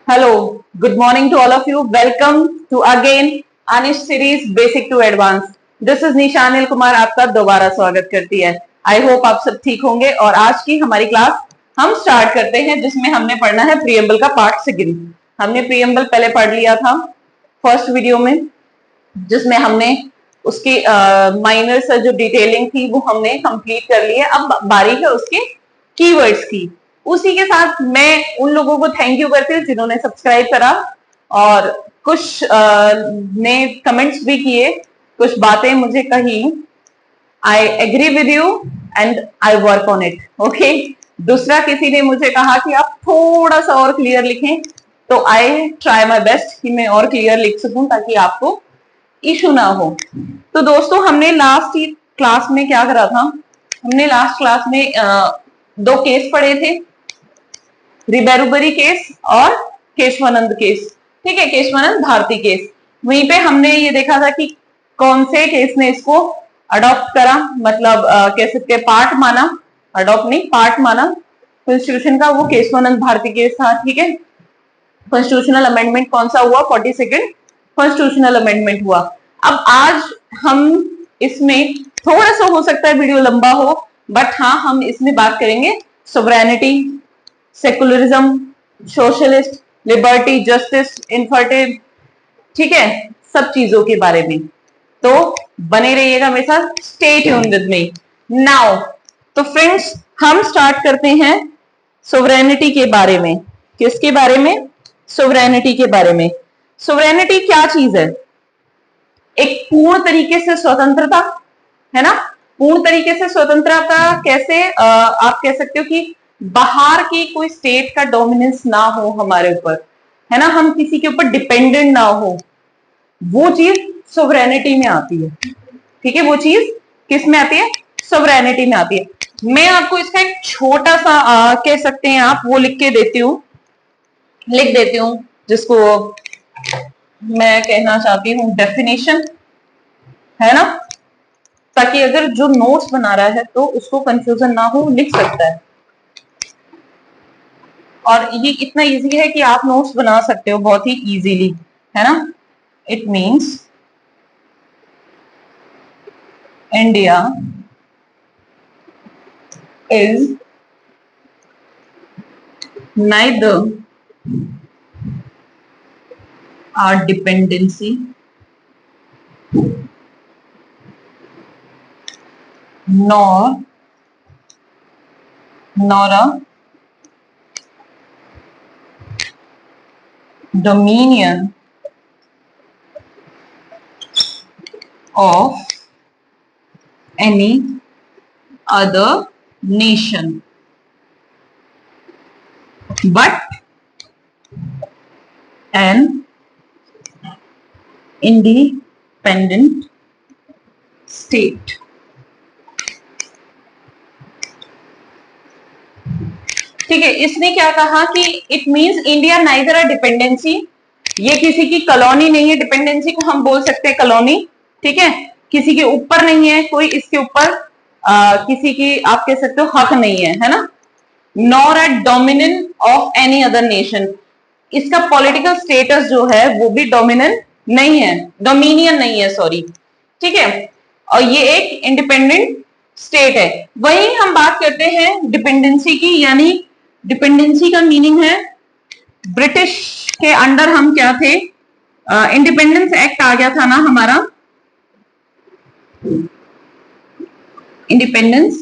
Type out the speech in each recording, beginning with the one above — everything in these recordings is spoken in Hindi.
Hello, good morning to all of you. Welcome to again Anish series Basic to Advanced. This is निशा अनिल कुमार आपका दोबारा स्वागत करती है. आई होप आप सब ठीक होंगे और आज की हमारी क्लास हम स्टार्ट करते हैं जिसमें हमने पढ़ना है प्रीएम्बल का पार्ट सेकंड. हमने प्रीएम्बल पहले पढ़ लिया था फर्स्ट वीडियो में जिसमें हमने उसकी माइनर सा जो डिटेलिंग थी वो हमने कंप्लीट कर ली है. अब बारी है उसके कीवर्ड्स की. उसी के साथ मैं उन लोगों को थैंक यू करती हूँ जिन्होंने सब्सक्राइब करा और कुछ ने कमेंट्स भी किए, कुछ बातें मुझे कही. I agree with you and I work on it. Okay, दूसरा किसी ने मुझे कहा कि आप थोड़ा सा और क्लियर लिखें, तो आई ट्राई माई बेस्ट कि मैं और क्लियर लिख सकूं ताकि आपको इशू ना हो. तो दोस्तों हमने लास्ट क्लास में क्या करा था, हमने लास्ट क्लास में दो केस पढ़े थे, रिबेरुबरी केस और केशवानंद केस. ठीक है, केशवानंद भारती केस. वहीं पे हमने ये देखा था कि कौन से केस ने इसको अडॉप्ट करा, मतलब कह सकते हैं पार्ट माना, अडॉप्ट नहीं पार्ट माना कॉन्स्टिट्यूशन का. वो केशवानंद भारती केस था. ठीक है, कॉन्स्टिट्यूशनल अमेंडमेंट कौन सा हुआ, 42nd कॉन्स्टिट्यूशनल अमेंडमेंट हुआ. अब आज हम इसमें थोड़ा सा हो सकता है वीडियो लंबा हो, बट हाँ हम इसमें बात करेंगे sovereignty, secularism, socialist, liberty, justice, इनफर्टिव, ठीक है, सब चीजों के बारे में. तो बने रहिएगा मेरे साथ, stay tuned with me. Now तो फ्रेंड्स हम स्टार्ट करते हैं सोवरेनिटी के बारे में. किसके बारे में? सोवरेनिटी के बारे में. सोवरेनिटी क्या चीज है? एक पूर्ण तरीके से स्वतंत्रता है ना. पूर्ण तरीके से स्वतंत्रता कैसे? आप कह सकते हो कि बाहर की कोई स्टेट का डोमिनेंस ना हो हमारे ऊपर, है ना, हम किसी के ऊपर डिपेंडेंट ना हो, वो चीज सोवरेनिटी में आती है. ठीक है, वो चीज किस में आती है? सोवरेनिटी में आती है. मैं आपको इसका एक छोटा सा कह सकते हैं आप, वो लिख देती हूं जिसको मैं कहना चाहती हूं डेफिनेशन, है ना, ताकि अगर जो नोट्स बना रहा है तो उसको कंफ्यूजन ना हो, लिख सकता है. और ये इतना इजी है कि आप नोट्स बना सकते हो बहुत ही इजीली, है ना. It means India is neither our dependency nor a dominion of any other nation, but an independent state. ठीक है, इसने क्या कहा कि it means India neither a dependency, ये किसी की कॉलोनी नहीं है. डिपेंडेंसी को हम बोल सकते हैं कॉलोनी. ठीक है, किसी के ऊपर नहीं है कोई, इसके ऊपर किसी की आप कह सकते हो हक नहीं है ना. Nor a dominant of any other nation, इसका पॉलिटिकल स्टेटस जो है वो भी डोमिनेंट नहीं है, डोमिनियन नहीं है, सॉरी. ठीक है, और ये एक इंडिपेंडेंट स्टेट है. वहीं हम बात करते हैं डिपेंडेंसी की, यानी डिपेंडेंसी का मीनिंग है ब्रिटिश के अंडर हम क्या थे, इंडिपेंडेंस एक्ट आ गया था ना हमारा. इंडिपेंडेंस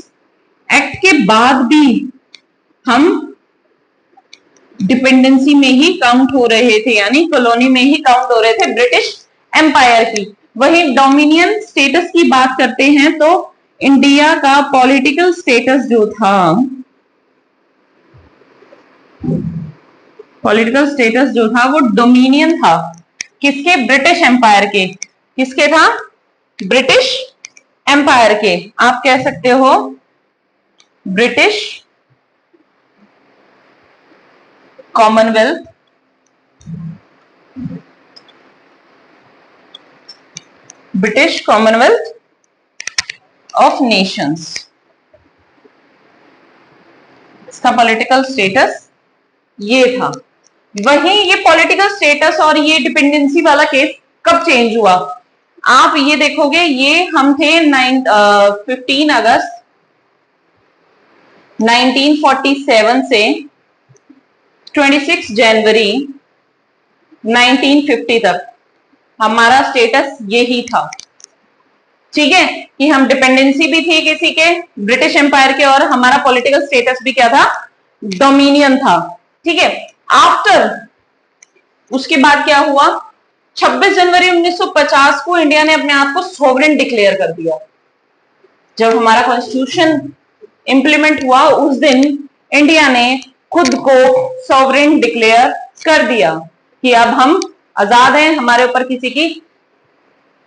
एक्ट के बाद भी हम डिपेंडेंसी में ही काउंट हो रहे थे, यानी कॉलोनी में ही काउंट हो रहे थे ब्रिटिश एम्पायर की. वही डोमिनियन स्टेटस की बात करते हैं तो इंडिया का पॉलिटिकल स्टेटस जो था, पॉलिटिकल स्टेटस जो था वो डोमिनियन था. किसके? ब्रिटिश एम्पायर के. किसके था? ब्रिटिश एम्पायर के. आप कह सकते हो British Commonwealth, British Commonwealth of Nations. इसका पॉलिटिकल स्टेटस ये था. वहीं ये पॉलिटिकल स्टेटस और ये डिपेंडेंसी वाला केस कब चेंज हुआ? आप ये देखोगे, ये हम थे 15 अगस्त 1947 से 26 जनवरी 1950 तक हमारा स्टेटस यही था। ठीक है, कि हम डिपेंडेंसी भी थी किसी के, ब्रिटिश एम्पायर के, और हमारा पॉलिटिकल स्टेटस भी क्या था? डोमिनियन था। ठीक है, आफ्टर उसके बाद क्या हुआ? 26 जनवरी 1950 को इंडिया ने अपने आप को सॉवरेन डिक्लेयर कर दिया। जब हमारा कॉन्स्टिट्यूशन इंप्लीमेंट हुआ उस दिन इंडिया ने खुद को सॉवरेन डिक्लेयर कर दिया कि अब हम आजाद हैं, हमारे ऊपर किसी की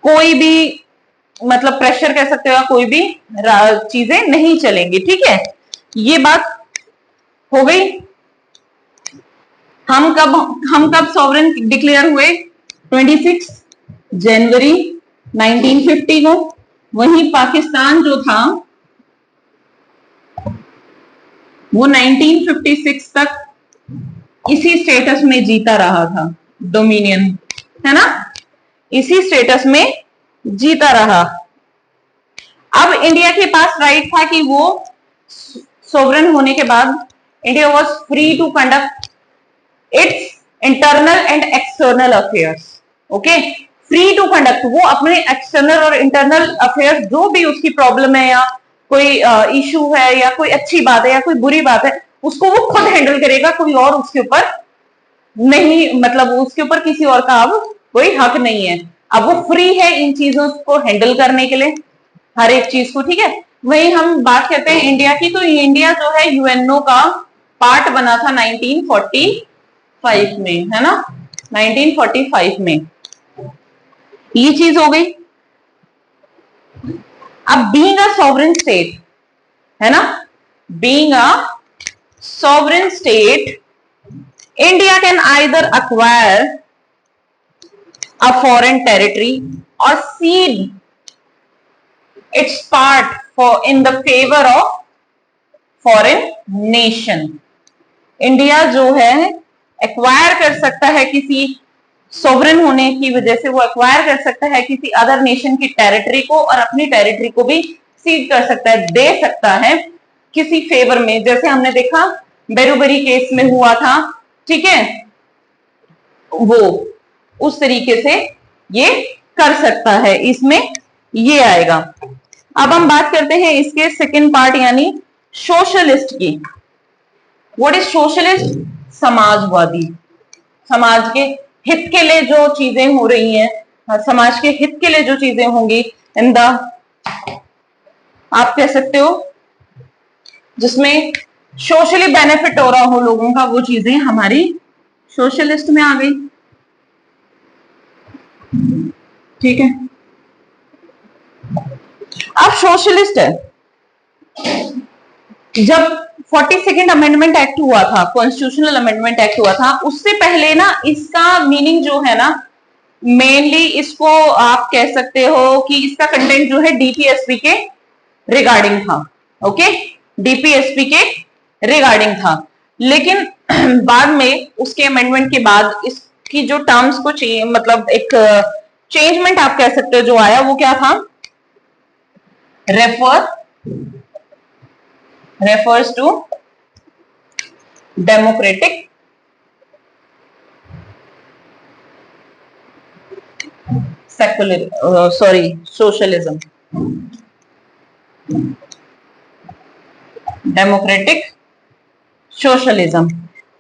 कोई भी मतलब प्रेशर कह सकते हो, कोई भी चीजें नहीं चलेंगी। ठीक है, ये बात हो गई। हम कब सॉवरेन डिक्लेयर हुए? 26 जनवरी 1950 को। वहीं पाकिस्तान जो था वो 1956 तक इसी स्टेटस में जीता रहा था, डोमिनियन, है ना, इसी स्टेटस में जीता रहा। अब इंडिया के पास राइट था कि वो सोवरेन होने के बाद India was free to conduct its internal and external affairs. Okay, free to conduct, वो अपने एक्सटर्नल और इंटरनल अफेयर्स जो भी उसकी प्रॉब्लम है या कोई इशू है या कोई अच्छी बात है या कोई बुरी बात है, उसको वो खुद हैंडल करेगा, कोई और उसके ऊपर नहीं, मतलब उसके ऊपर किसी और का अब कोई हक नहीं है। अब वो फ्री है इन चीजों को हैंडल करने के लिए, हर एक चीज को। ठीक है, वही हम बात करते हैं इंडिया की, तो इंडिया जो है यूएनओ का पार्ट बना था 1945 में, है ना, 1945 में ये चीज हो गई। अब बीइंग अ सॉवरेन स्टेट, है ना, being a sovereign state, India can either acquire a foreign territory or cede its part in the favor of foreign nation. India जो है एक्वायर कर सकता है, किसी सोवरेन होने की वजह से वो एक्वायर कर सकता है किसी अदर नेशन की टेरिटरी को, और अपनी टेरिटरी को भी सीड कर सकता है, दे सकता है किसी फेवर में, जैसे हमने देखा बेरूबरी केस में हुआ था। ठीक है, वो उस तरीके से ये कर सकता है, इसमें ये आएगा। अब हम बात करते हैं इसके सेकंड पार्ट यानी सोशलिस्ट की। What is socialist? समाजवादी, समाज के हित के लिए जो चीजें हो रही हैं, समाज के हित के लिए जो चीजें होंगी, इन द, आप कह सकते हो जिसमें सोशली बेनिफिट हो रहा हो लोगों का, वो चीजें हमारी सोशलिस्ट में आ गई। ठीक है, अब सोशलिस्ट है, जब 42nd अमेंडमेंट एक्ट हुआ था, कॉन्स्टिट्यूशनल अमेंडमेंट एक्ट हुआ था, उससे पहले ना इसका मीनिंग जो है ना, मेनली इसको आप कह सकते हो कि इसका कंटेंट जो है डीपीएसपी के रिगार्डिंग था। ओके, डीपीएसपी के रिगार्डिंग था, लेकिन बाद में उसके अमेंडमेंट के बाद इसकी जो टर्म्स को मतलब एक चेंजमेंट आप कह सकते हो जो आया, वो क्या था? refers to democratic socialism, democratic socialism.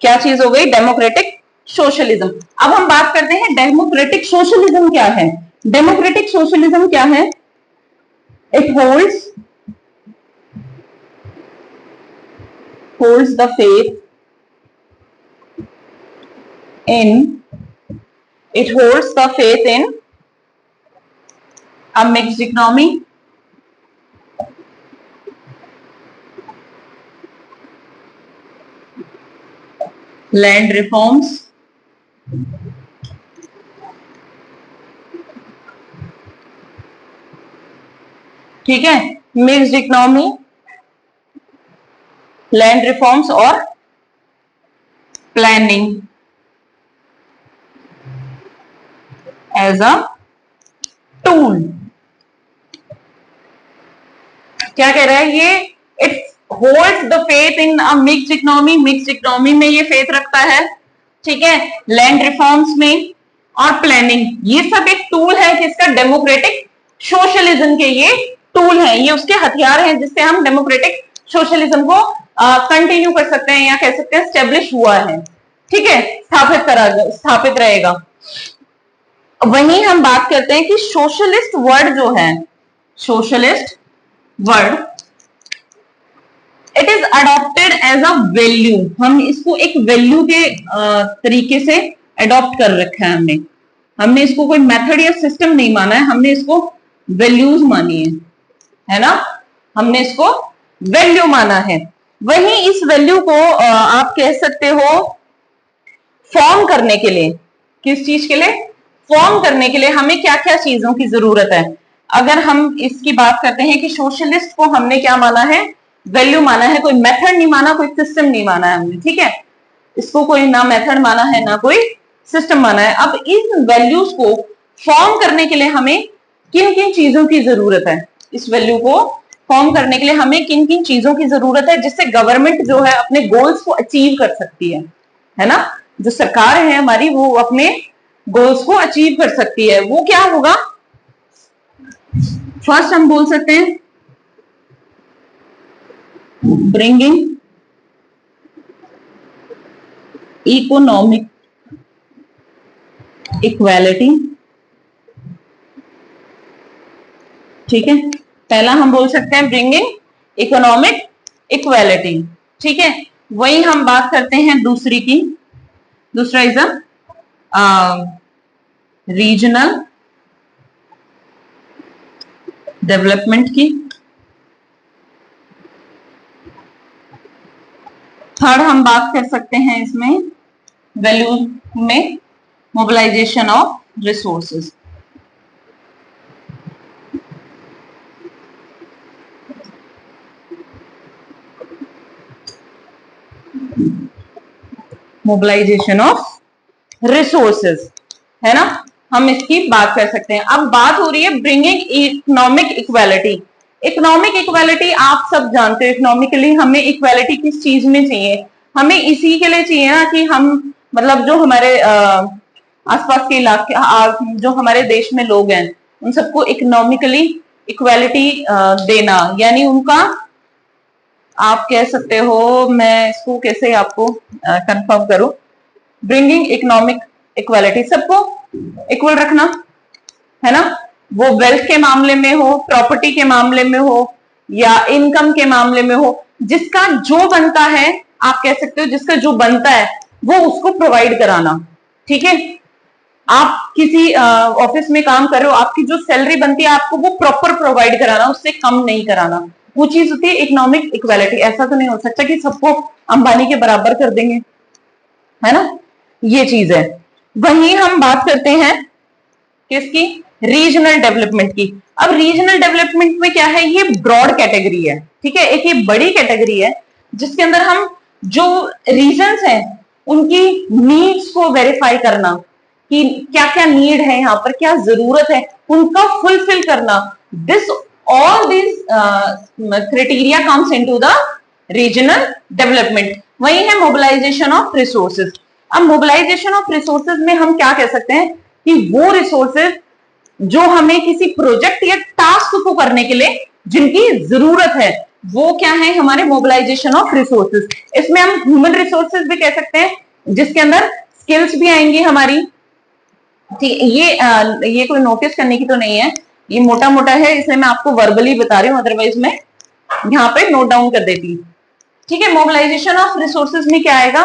क्या चीज हो गई? Democratic socialism. अब हम बात करते हैं डेमोक्रेटिक सोशलिज्म क्या है। डेमोक्रेटिक सोशलिज्म क्या है? It holds the faith in a mixed economy, land reforms, ठीक है, मिक्स्ड इकोनॉमी, लैंड रिफॉर्म्स और प्लानिंग, एज अ टूल। क्या कह रहा है ये? It holds the faith in a mixed economy, mixed economy में ये फेथ रखता है, ठीक है, लैंड रिफॉर्म्स में और प्लानिंग, ये सब एक टूल है किसका? डेमोक्रेटिक सोशलिज्म के ये टूल है, ये उसके हथियार हैं जिससे हम डेमोक्रेटिक सोशलिज्म को कंटिन्यू कर सकते हैं या कह सकते हैं स्टेब्लिश हुआ है, ठीक है, स्थापित रहेगा। वहीं हम बात करते हैं कि सोशलिस्ट वर्ड जो है, socialist word, it is adopted as a value, हम इसको एक वैल्यू के तरीके से अडॉप्ट कर रखा है हमने इसको कोई मेथड या सिस्टम नहीं माना है, हमने इसको वैल्यूज मानी है ना, हमने इसको वैल्यू माना है। वहीं इस वैल्यू को आप कह सकते हो फॉर्म करने के लिए, किस चीज के लिए? फॉर्म करने के लिए हमें क्या क्या चीजों की जरूरत है। अगर हम इसकी बात करते हैं कि सोशलिस्ट को हमने क्या माना है? वैल्यू माना है, कोई मेथड नहीं माना, कोई सिस्टम नहीं माना है हमने, ठीक है, इसको कोई ना मेथड माना है ना कोई सिस्टम माना है। अब इन वैल्यूज को फॉर्म करने के लिए हमें किन किन चीजों की जरूरत है? इस वैल्यू को फॉर्म करने के लिए हमें किन किन चीजों की जरूरत है जिससे गवर्नमेंट जो है अपने गोल्स को अचीव कर सकती है ना, जो सरकार है हमारी वो अपने गोल्स को अचीव कर सकती है। वो क्या होगा? फर्स्ट हम बोल सकते हैं ब्रिंगिंग इकोनॉमिक इक्वालिटी, ठीक है, पहला हम बोल सकते हैं ब्रिंगिंग इकोनॉमिक इक्वालिटी, ठीक है। वही हम बात करते हैं दूसरी की, दूसरा इज रीजनल डेवलपमेंट की। थर्ड हम बात कर सकते हैं इसमें वैल्यू में mobilization of resources. Mobilization of resources है ना, हम इसकी बात कर सकते हैं। अब बात हो रही है bringing economic equality. Economic equality आप सब जानते हो, इकोनॉमिकली हमें इक्वालिटी किस चीज में चाहिए? हमें इसी के लिए चाहिए ना कि हम मतलब जो हमारे आसपास के इलाके जो हमारे देश में लोग हैं उन सबको इकोनॉमिकली इक्वालिटी देना, यानी उनका आप कह सकते हो, मैं इसको कैसे आपको कंफर्म करूं, ब्रिंगिंग इकोनॉमिक इक्वालिटी, सबको इक्वल रखना है ना, वो वेल्थ के मामले में हो, प्रॉपर्टी के मामले में हो या इनकम के मामले में हो, जिसका जो बनता है आप कह सकते हो जिसका जो बनता है वो उसको प्रोवाइड कराना, ठीक है। आप किसी ऑफिस में काम कर रहे हो, आपकी जो सैलरी बनती है आपको वो प्रॉपर प्रोवाइड कराना, उससे कम नहीं कराना, वो चीज होती है इकोनॉमिक इक्वालिटी। ऐसा तो नहीं हो सकता कि सबको अंबानी के बराबर कर देंगे, है ना, ये चीज है। वहीं हम बात करते हैं किसकी? रीजनल डेवलपमेंट की। अब रीजनल डेवलपमेंट में क्या है? ये ब्रॉड कैटेगरी है, ठीक है, एक ये बड़ी कैटेगरी है जिसके अंदर हम जो रीजन्स हैं उनकी नीड्स को वेरीफाई करना कि क्या क्या नीड है, यहाँ पर क्या जरूरत है, उनका फुलफिल करना। This all this criteria comes into the regional development. वही है मोबिलाइजेशन ऑफ रिसोर्सेज। अब मोबिलाइजेशन ऑफ रिसोर्सेज में हम क्या कह सकते हैं कि वो रिसोर्सेज जो हमें किसी प्रोजेक्ट या टास्क को करने के लिए जिनकी जरूरत है वो क्या है? हमारे मोबिलाइजेशन ऑफ रिसोर्सेज। इसमें हम ह्यूमन रिसोर्सेज भी कह सकते हैं जिसके अंदर स्किल्स भी आएंगी हमारी, ठीक। ये कोई नोटिस करने की तो नहीं है, ये मोटा मोटा है, इसलिए मैं आपको वर्बली बता रही हूँ, अदरवाइज मैं यहाँ पे नोट डाउन कर देती हूँ, ठीक है। मोबिलाइजेशन ऑफ रिसोर्सेज में क्या आएगा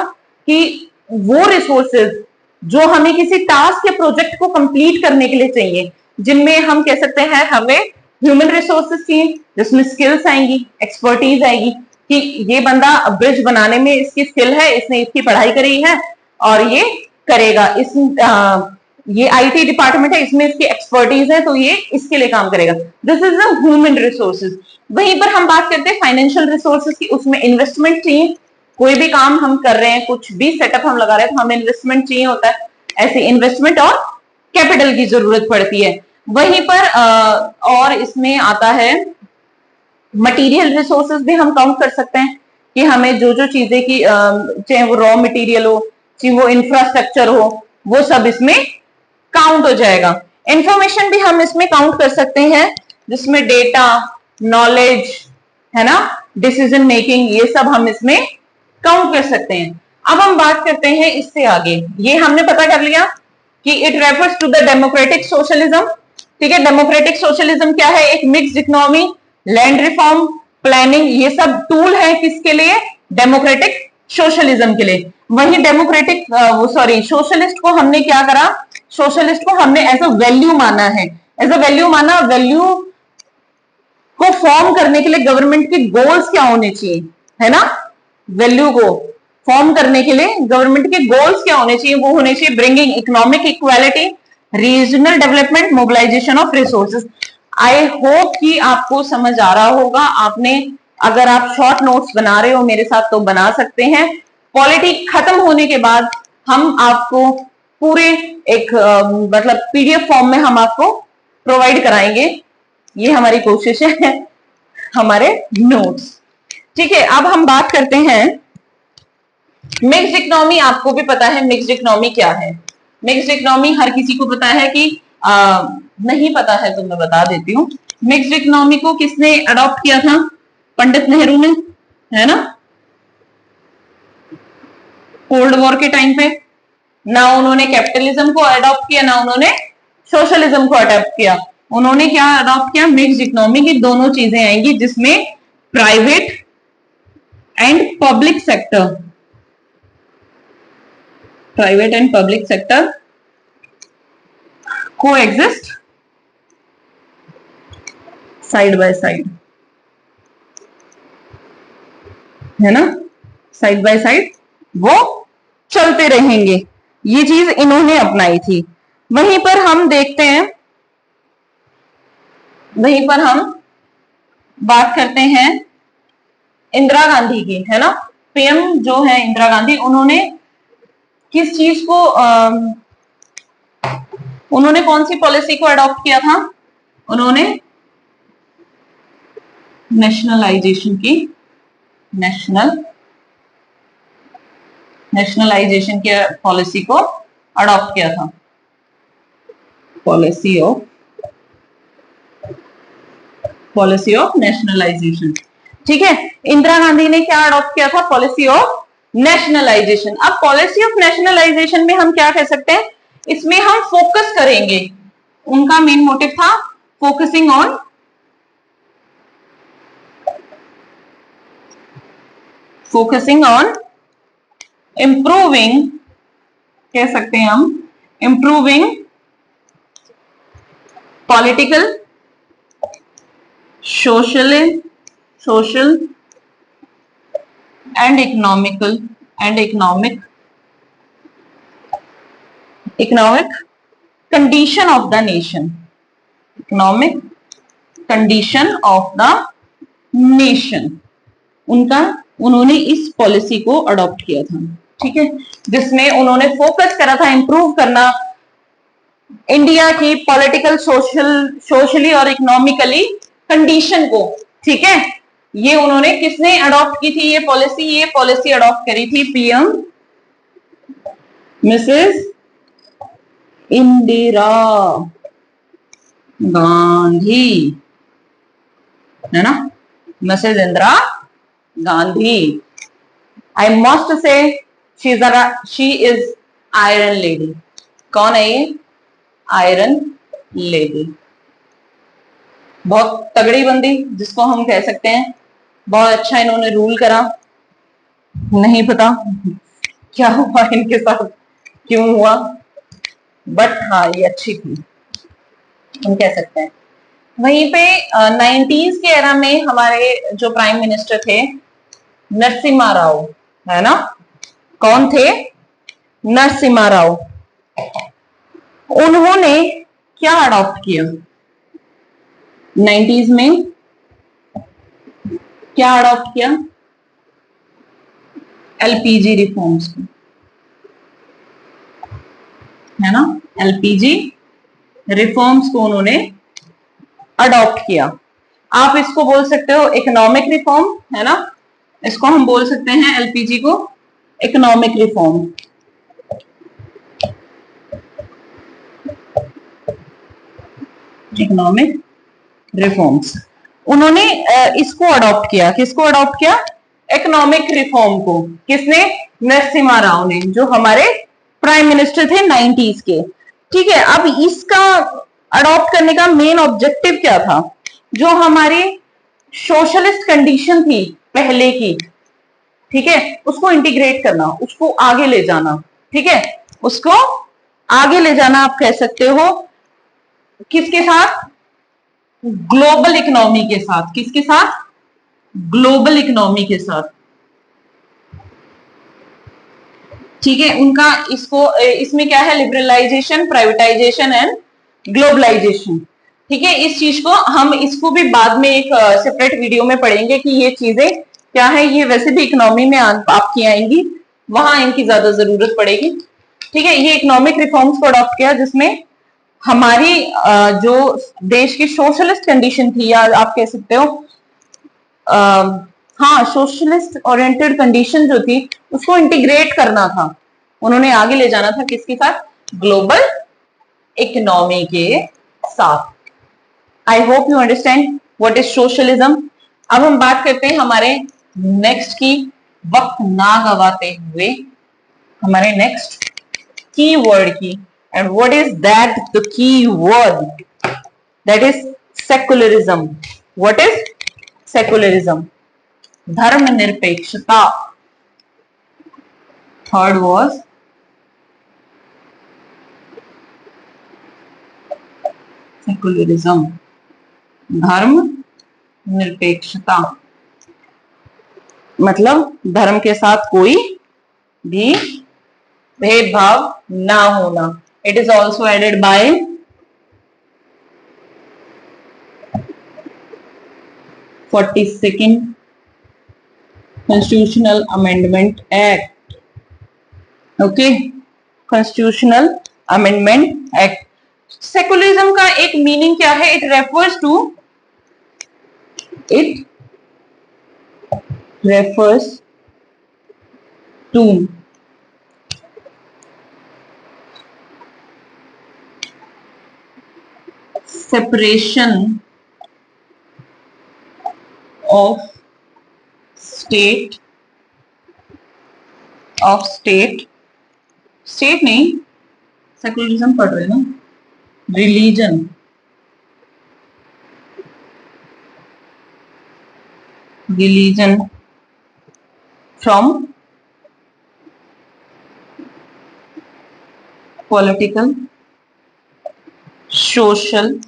कि वो रिसोर्सेज जो हमें किसी टास्क या प्रोजेक्ट को कंप्लीट करने के लिए चाहिए, जिनमें हम कह सकते हैं हमें ह्यूमन रिसोर्सेज चाहिए, जिसमें स्किल्स आएंगी, एक्सपर्टीज आएगी कि ये बंदा ब्रिज बनाने में इसकी स्किल है, इसने इसकी पढ़ाई करी है और ये करेगा, ये आईटी डिपार्टमेंट है, इसमें इसकी एक्सपर्टीज है तो ये इसके लिए काम करेगा। This is the human resources. वहीं पर हम बात करते हैं फाइनेंशियल रिसोर्सेज की, उसमें इन्वेस्टमेंट चाहिए, कोई भी काम हम कर रहे हैं, कुछ भी सेटअप हम लगा रहे हैं तो हमें इन्वेस्टमेंट चाहिए होता है, ऐसे इन्वेस्टमेंट और कैपिटल की जरूरत पड़ती है। वहीं पर और इसमें आता है मटेरियल रिसोर्सेज भी हम काउंट कर सकते हैं कि हमें जो जो चीजें की चाहे वो रॉ मटेरियल हो, चाहे वो इंफ्रास्ट्रक्चर हो, वो सब इसमें काउंट हो जाएगा। इंफॉर्मेशन भी हम इसमें काउंट कर सकते हैं, जिसमें डेटा, नॉलेज, है ना, डिसीजन मेकिंग, ये सब हम इसमें काउंट कर सकते हैं। अब हम बात करते हैं इससे आगे। ये हमने पता कर लिया कि it refers to the democratic socialism. ठीक है, डेमोक्रेटिक सोशलिज्म क्या है? एक mixed economy, land reform, planning, ये सब टूल है किसके लिए? डेमोक्रेटिक सोशलिज्म के लिए। वही डेमोक्रेटिक सोशलिस्ट को हमने क्या करा? सोशलिस्ट को हमने एज अ वैल्यू माना है। एज अ वैल्यू माना, वैल्यू को फॉर्म करने के लिए गवर्नमेंट के गोल्स क्या होने चाहिए, है ना? वैल्यू को फॉर्म करने के लिए गवर्नमेंट के गोल्स क्या होने चाहिए? वो होने चाहिए bringing economic equality, regional development, mobilization of resources. I hope कि आपको समझ आ रहा होगा। आपने, अगर आप शॉर्ट नोट्स बना रहे हो मेरे साथ तो बना सकते हैं। पॉलिटी खत्म होने के बाद हम आपको पूरे एक मतलब पीडीएफ फॉर्म में हम आपको प्रोवाइड कराएंगे। ये हमारी कोशिश है, हमारे नोट्स। ठीक है, अब हम बात करते हैं मिक्स्ड इकोनॉमी। आपको भी पता है मिक्स्ड इकोनॉमी क्या है। मिक्स्ड इकोनॉमी हर किसी को पता है कि नहीं पता है तो मैं बता देती हूँ। मिक्स्ड इकोनॉमी को किसने अडॉप्ट किया था? पंडित नेहरू ने, है ना? कोल्ड वॉर के टाइम पे ना उन्होंने कैपिटलिज्म को अडॉप्ट किया, ना उन्होंने सोशलिज्म को अडॉप्ट किया। उन्होंने क्या अडॉप्ट किया? मिक्स्ड इकोनॉमी की दोनों चीजें आएंगी, जिसमें private and public sector, private and public sector coexist side by side, है ना? साइड बाय साइड वो चलते रहेंगे। ये चीज इन्होंने अपनाई थी। वहीं पर हम देखते हैं, वहीं पर हम बात करते हैं इंदिरा गांधी की, है ना? पीएम जो है इंदिरा गांधी, उन्होंने किस चीज को उन्होंने कौन सी पॉलिसी को अडॉप्ट किया था? उन्होंने नेशनलाइजेशन की, नेशनलाइजेशन की पॉलिसी को अडॉप्ट किया था। Policy of nationalisation. ठीक है, इंदिरा गांधी ने क्या अडॉप्ट किया था? Policy of nationalisation. अब पॉलिसी ऑफ नेशनलाइजेशन में हम क्या कह सकते हैं? इसमें हम फोकस करेंगे। उनका मेन मोटिव था फोकसिंग ऑन इंप्रूविंग, कह सकते हैं हम, improving political, social and economic condition of the nation, economic condition of the nation. उन्होंने इस पॉलिसी को अडॉप्ट किया था। ठीक है, जिसमें उन्होंने फोकस करा था इंप्रूव करना इंडिया की पॉलिटिकल, सोशली और इकोनॉमिकली कंडीशन को। ठीक है, ये उन्होंने किसने अडॉप्ट की थी? ये पॉलिसी अडॉप्ट करी थी पीएम मिसेस इंदिरा गांधी, है ना? Mrs Indira Gandhi. I must say she is iron lady. कौन है ये? Iron lady. बहुत तगड़ी बंदी, जिसको हम कह सकते हैं बहुत अच्छा इन्होंने रूल करा। नहीं पता क्या हुआ इनके साथ, क्यों हुआ, बट हाँ ये अच्छी थी, हम कह सकते हैं। वहीं पे 90s के एरा में हमारे जो प्राइम मिनिस्टर थे नरसिम्हा राव, है ना? कौन थे? नरसिम्हा राव। उन्होंने क्या अडॉप्ट किया 90s में? क्या अडॉप्ट किया? एलपीजी रिफॉर्म्स को, है ना? एलपीजी रिफॉर्म्स को उन्होंने अडॉप्ट किया। आप इसको बोल सकते हो इकोनॉमिक रिफॉर्म, है ना, इसको हम बोल सकते हैं एलपीजी को इकोनॉमिक रिफॉर्म। इकोनॉमिक रिफॉर्म्स, उन्होंने इसको अडॉप्ट किया। किसको अडॉप्ट किया? इकोनॉमिक रिफॉर्म को। किसने? नरसिम्हा राव ने, जो हमारे प्राइम मिनिस्टर थे 90s के। ठीक है, अब इसका अडॉप्ट करने का मेन ऑब्जेक्टिव क्या था? जो हमारी सोशलिस्ट कंडीशन थी पहले की, ठीक है, उसको इंटीग्रेट करना, उसको आगे ले जाना। ठीक है, उसको आगे ले जाना आप कह सकते हो किसके साथ? ग्लोबल इकोनॉमी के साथ। किसके साथ? ग्लोबल इकोनॉमी के साथ। ठीक है, उनका इसको इसमें क्या है? Liberalization, privatization and globalization. ठीक है, इस चीज को हम इसको भी बाद में एक सेपरेट वीडियो में पढ़ेंगे कि ये चीजें क्या है। ये वैसे भी इकोनॉमी में आपकी आएंगी, वहां इनकी ज्यादा जरूरत पड़ेगी। ठीक है, ये इकोनॉमिक रिफॉर्म्स को अडॉप्ट किया जिसमें हमारी जो देश की सोशलिस्ट कंडीशन थी, या आप कह सकते हो हाँ, सोशलिस्ट ओरिएंटेड कंडीशन जो थी उसको इंटीग्रेट करना था। उन्होंने आगे ले जाना था किसके साथ? ग्लोबल इकोनॉमी के साथ। आई hope you understand what is socialism. अब हम बात करते हैं हमारे नेक्स्ट की, वक्त ना गवाते हुए, हमारे नेक्स्ट की वर्ड की। And what is that? The key word that is secularism. What is secularism? धर्मनिरपेक्षता। थर्ड वाज सेकुलरिज्म, धर्म निरपेक्षता। मतलब धर्म के साथ कोई भी भेदभाव ना होना। It is also added by 42nd Constitutional Amendment Act. ओके, कॉन्स्टिट्यूशनल अमेंडमेंट एक्ट। सेकुलरिज्म का एक मीनिंग क्या है? It refers to separation of state नहीं, सेकुलरिज्म पढ़ रहे ना, religion from political, social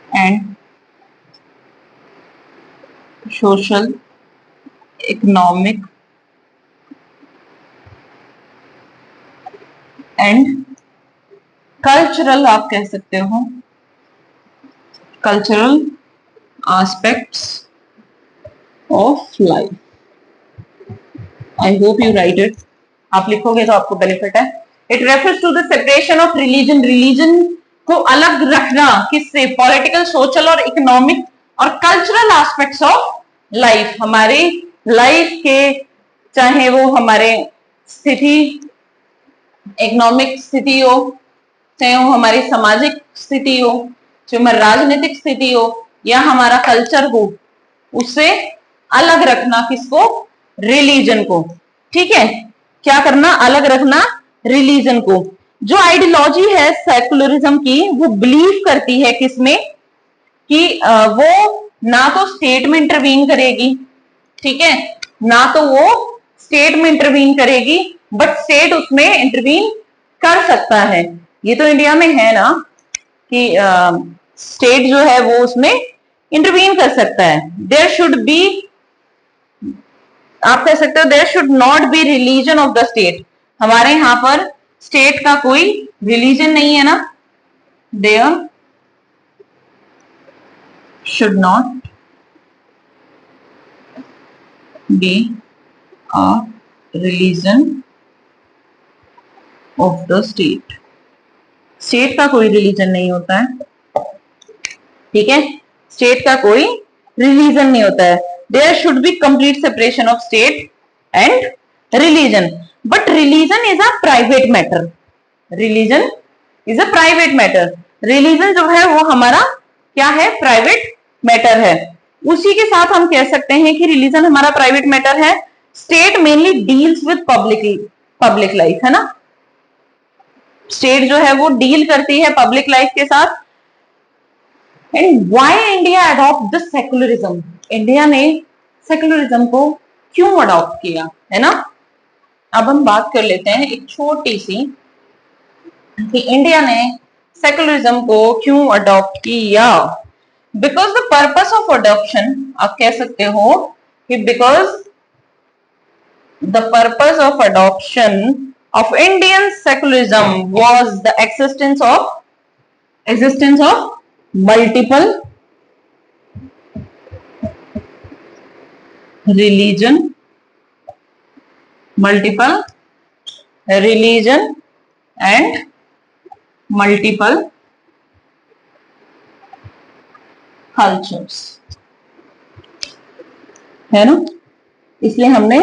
and social economic and cultural, आप कह सकते हो cultural aspects of life. I hope you write it. आप लिखोगे तो आपको बेनिफिट है। It refers to the separation of religion को अलग रखना। किससे? पॉलिटिकल, सोशल और इकोनॉमिक और कल्चरल एस्पेक्ट्स ऑफ लाइफ। हमारे लाइफ के, चाहे वो हमारे स्थिति, इकोनॉमिक स्थिति हो, चाहे वो हमारी सामाजिक स्थिति हो, चाहे हमारी राजनीतिक स्थिति हो, या हमारा कल्चर हो, उससे अलग रखना। किसको? रिलीजन को। ठीक है, क्या करना? अलग रखना रिलीजन को। जो आइडियोलॉजी है सेकुलरिज्म की, वो बिलीव करती है किसमें? कि वो ना तो स्टेट में इंटरवीन करेगी, ठीक है, ना तो वो स्टेट में इंटरवीन करेगी, बट स्टेट उसमें इंटरवीन कर सकता है। ये तो इंडिया में है ना कि स्टेट जो है वो उसमें इंटरवीन कर सकता है। देयर शुड बी, आप कह सकते हो there should not be religion of the state. हमारे यहां पर स्टेट का कोई रिलीजन नहीं है ना। There should not be a religion of the state. State का कोई रिलीजन नहीं होता है, ठीक है, स्टेट का कोई रिलीजन नहीं होता है। There should be complete separation of state and religion, but religion is a private matter. Religion is a private matter. Religion जो है वो हमारा क्या है, प्राइवेट मैटर है। उसी के साथ हम कह सकते हैं कि रिलीजन हमारा प्राइवेट मैटर है। State mainly deals with public life, है ना, स्टेट जो है वो डील करती है पब्लिक लाइफ के साथ। And why India adopt the secularism, India ने सेकुलरिज्म को क्यों अडॉप्ट किया, है ना। अब हम बात कर लेते हैं एक छोटी सी कि इंडिया ने सेकुलरिज्म को क्यों अडॉप्ट किया। Because the purpose of adoption, आप कह सकते हो कि because the purpose of adoption of Indian secularism was the existence of multiple religion and multiple cultures, है ना, इसलिए हमने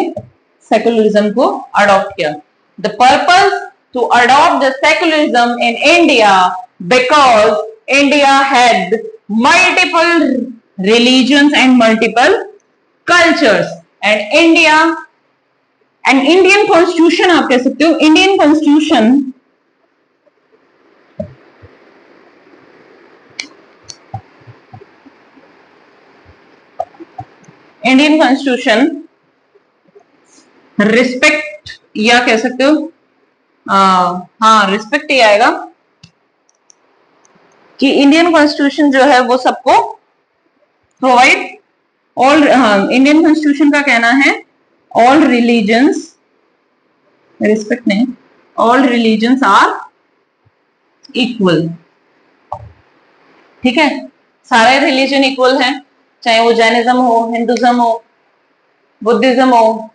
सेकुलरिज्म को अडॉप्ट किया। The purpose to adopt the secularism in India because India had multiple religions and multiple cultures, and Indian constitution, आप कह सकते हो Indian constitution रिस्पेक्ट, या कह सकते हो हाँ रिस्पेक्ट ही आएगा कि इंडियन कॉन्स्टिट्यूशन जो है वो सबको प्रोवाइड ऑल, इंडियन कॉन्स्टिट्यूशन का कहना है ऑल रिलीजन्स, रिस्पेक्ट नहीं, ऑल रिलीजन्स आर इक्वल, ठीक है, सारे रिलीजन इक्वल हैं, चाहे वो जैनिज्म हो, हिंदुज्म हो, बुद्धिज्म हो,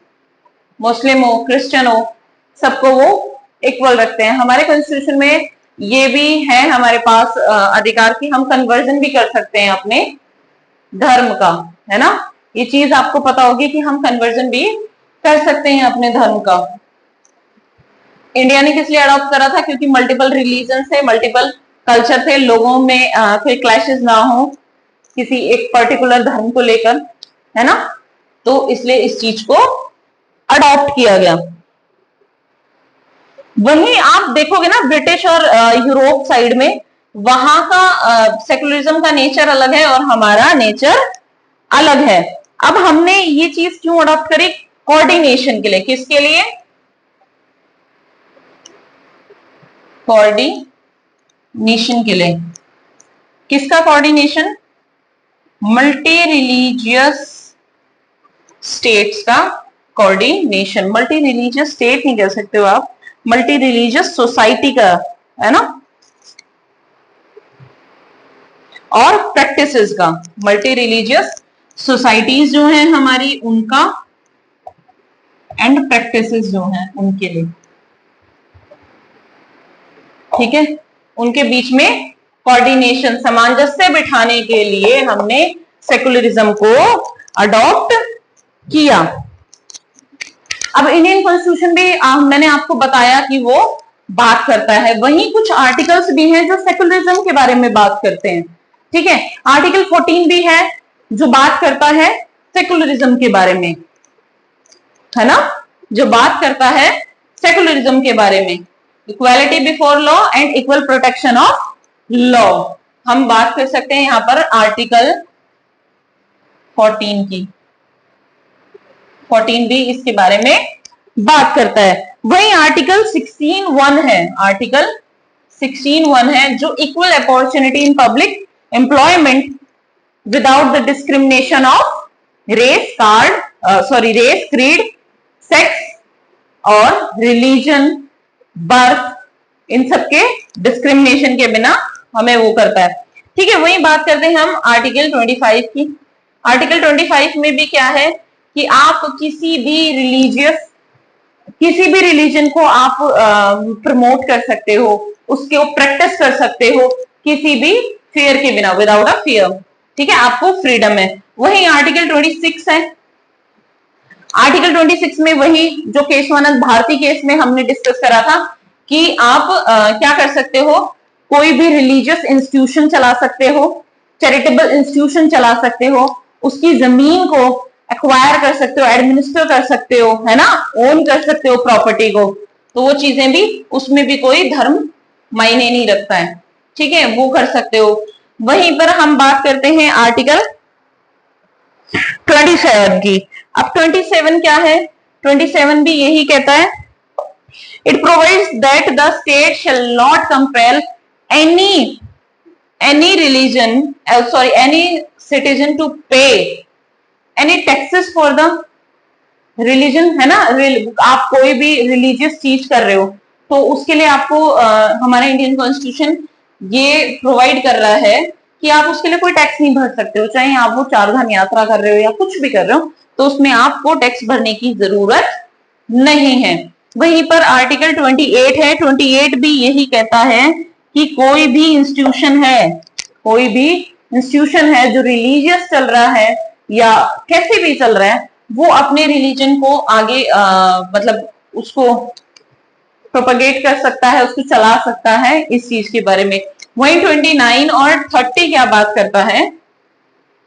मुस्लिम हो, क्रिश्चियन हो, सबको वो इक्वल रखते हैं। हमारे कॉन्स्टिट्यूशन में ये भी है हमारे पास अधिकार कि हम कन्वर्जन भी कर सकते हैं अपने धर्म का, है ना, ये चीज आपको पता होगी कि हम कन्वर्जन भी कर सकते हैं अपने धर्म का। इंडिया ने किस लिए अडॉप्ट करा था, क्योंकि मल्टीपल रिलीजन थे, मल्टीपल कल्चर थे, लोगों में कोई क्लैशेस ना हो किसी एक पर्टिकुलर धर्म को लेकर, है ना, तो इसलिए इस चीज को अडॉप्ट किया गया। वहीं आप देखोगे ना ब्रिटिश और यूरोप साइड में, वहां का सेकुलरिज्म का नेचर अलग है और हमारा नेचर अलग है। अब हमने ये चीज क्यों अडॉप्ट करी, कोऑर्डिनेशन के लिए। किसके लिए, कोऑर्डिनेशन के लिए। किसका कोऑर्डिनेशन, मल्टी रिलीजियस स्टेट्स का कोऑर्डिनेशन। मल्टी रिलीजियस स्टेट नहीं कह सकते हो आप, मल्टी रिलीजियस सोसाइटी का, है ना, और प्रैक्टिसेस का। मल्टी रिलीजियस सोसाइटीज जो हैं हमारी, उनका एंड प्रैक्टिसेस जो हैं उनके लिए, ठीक है, उनके बीच में कोऑर्डिनेशन, सामंजस्य बिठाने के लिए हमने सेकुलरिज्म को अडॉप्ट किया। अब इंडियन कॉन्स्टिट्यूशन भी मैंने आपको बताया कि वो बात करता है, वहीं कुछ आर्टिकल्स भी हैं जो सेकुलरिज्म के बारे में बात करते हैं, ठीक है। आर्टिकल 14 भी है जो बात करता है सेकुलरिज्म के बारे में, है ना, जो बात करता है सेकुलरिज्म के बारे में। Equality before law and equal protection of law, हम बात कर सकते हैं यहां पर आर्टिकल 14 की। 14 भी इसके बारे में बात करता है। वही आर्टिकल 16(1) है, आर्टिकल 16(1) है जो equal opportunity in public employment without the discrimination of race race, creed, sex और रिलीजन, बर्थ, इन सबके डिस्क्रिमिनेशन के बिना हमें वो करता है, ठीक है। वही बात करते हैं हम आर्टिकल 25 की। आर्टिकल 25 में भी क्या है कि आप किसी भी रिलीजियस किसी भी रिलीजन को आप प्रमोट कर सकते हो, उसके प्रैक्टिस कर सकते हो किसी भी फियर के बिना, विदाउट अ फियर। ठीक है, आपको फ्रीडम है। वही आर्टिकल 26 है। आर्टिकल 26 में वही जो केशवानंद भारती केस में हमने डिस्कस करा था कि आप क्या कर सकते हो, कोई भी रिलीजियस इंस्टीट्यूशन चला सकते हो, चैरिटेबल इंस्टीट्यूशन चला सकते हो, उसकी जमीन को एक्वायर कर सकते हो, एडमिनिस्टर कर सकते हो, है ना, ओन कर सकते हो प्रॉपर्टी को। तो वो चीजें भी, उसमें भी कोई धर्म मायने नहीं रखता है। ठीक है, वो कर सकते हो। वहीं पर हम बात करते हैं आर्टिकल 27 की। अब 27 क्या है? 27 भी यही कहता है, it provides that the state shall not compel any religion, sorry, any citizen to pay any taxes for the religion, है ना। आप कोई भी रिलीजियस चीज कर रहे हो तो उसके लिए आपको हमारा इंडियन कॉन्स्टिट्यूशन ये प्रोवाइड कर रहा है कि आप उसके लिए कोई टैक्स नहीं भर सकते हो, चाहे आप वो 4 धाम यात्रा कर रहे हो या कुछ भी कर रहे हो, तो उसमें आपको टैक्स भरने की जरूरत नहीं है। वहीं पर आर्टिकल 28 है। 28 भी यही कहता है कि कोई भी इंस्टीट्यूशन है, कोई भी इंस्टीट्यूशन है जो रिलीजियस चल रहा है या कैसे भी चल रहा है, वो अपने रिलीजन को आगे मतलब उसको प्रोपगेट कर सकता है, उसको चला सकता है, इस चीज के बारे में। वहीं 29 और 30 क्या बात करता है?